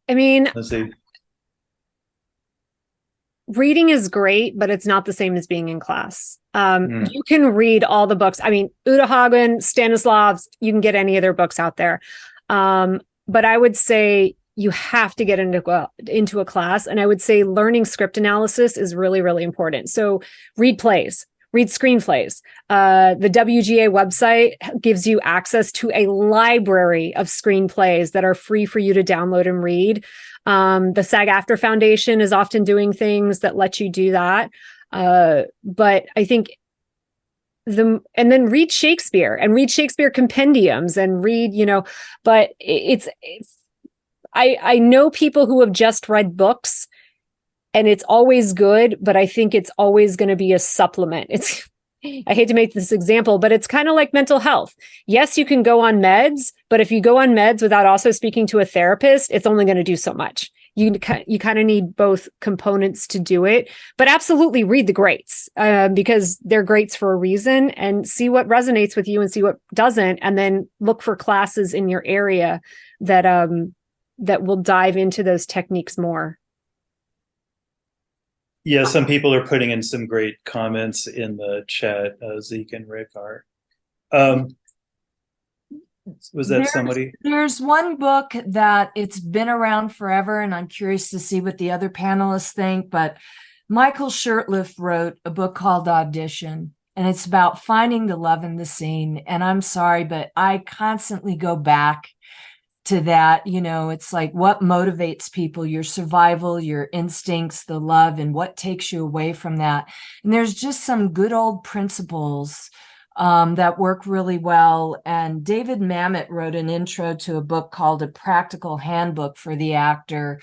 I mean, Let's see. reading is great, but it's not the same as being in class. Mm. You can read all the books. I mean, Uta Hagen, Stanislav's, you can get any of their books out there. But I would say you have to get into a class. And I would say learning script analysis is really, really important. So read plays, read screenplays. The WGA website gives you access to a library of screenplays that are free for you to download and read. The SAG-AFTRA Foundation is often doing things that let you do that. But I think and then read Shakespeare and read Shakespeare compendiums and read, but I know people who have just read books and it's always good, but I think it's always going to be a supplement. I hate to make this example, but it's kind of like mental health. Yes, you can go on meds, but if you go on meds without also speaking to a therapist, it's only going to do so much. You kind of need both components to do it, but absolutely read the greats because they're greats for a reason, and see what resonates with you and see what doesn't, and then look for classes in your area that will dive into those techniques more. Yeah, some people are putting in some great comments in the chat. Zeke and Rik are. Was that somebody? There's one book that it's been around forever, and I'm curious to see what the other panelists think. But Michael Shurtleff wrote a book called Audition, and it's about finding the love in the scene. And I'm sorry, but I constantly go back to that. It's like what motivates people, your survival, your instincts, the love, and what takes you away from that. And there's just some good old principles that work really well. And David Mamet wrote an intro to a book called A Practical Handbook for the Actor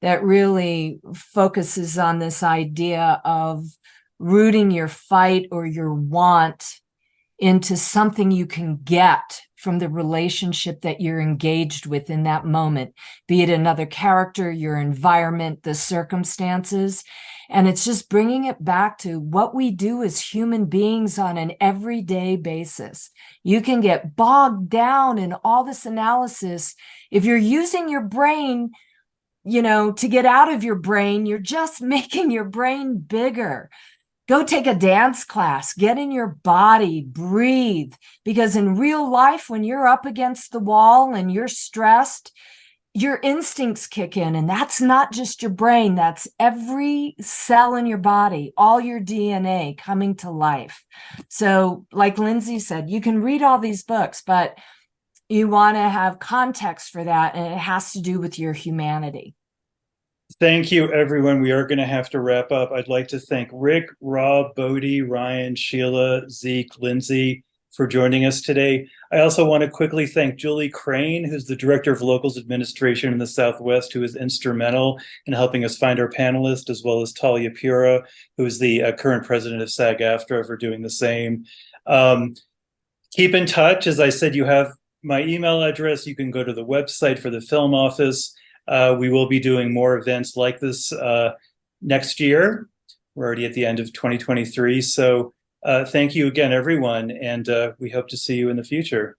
that really focuses on this idea of rooting your fight or your want into something you can get from the relationship that you're engaged with in that moment, be it another character, your environment, the circumstances. And it's just bringing it back to what we do as human beings on an everyday basis. You can get bogged down in all this analysis. If you're using your brain, to get out of your brain, you're just making your brain bigger. Go take a dance class, get in your body, breathe. Because in real life, when you're up against the wall and you're stressed, your instincts kick in. And that's not just your brain. That's every cell in your body, all your DNA coming to life. So like Lindsay said, you can read all these books, but you want to have context for that. And it has to do with your humanity. Thank you, everyone. We are going to have to wrap up. I'd like to thank Rik, Rob, Bodhi, Ryan, Sheila, Zeke, Lindsay for joining us today. I also want to quickly thank Julie Crane, who's the Director of Locals Administration in the Southwest, who is instrumental in helping us find our panelists, as well as Talia Pura, who is the current president of SAG-AFTRA, for doing the same. Keep in touch. As I said, you have my email address. You can go to the website for the film office. We will be doing more events like this next year. We're already at the end of 2023. So thank you again, everyone. And we hope to see you in the future.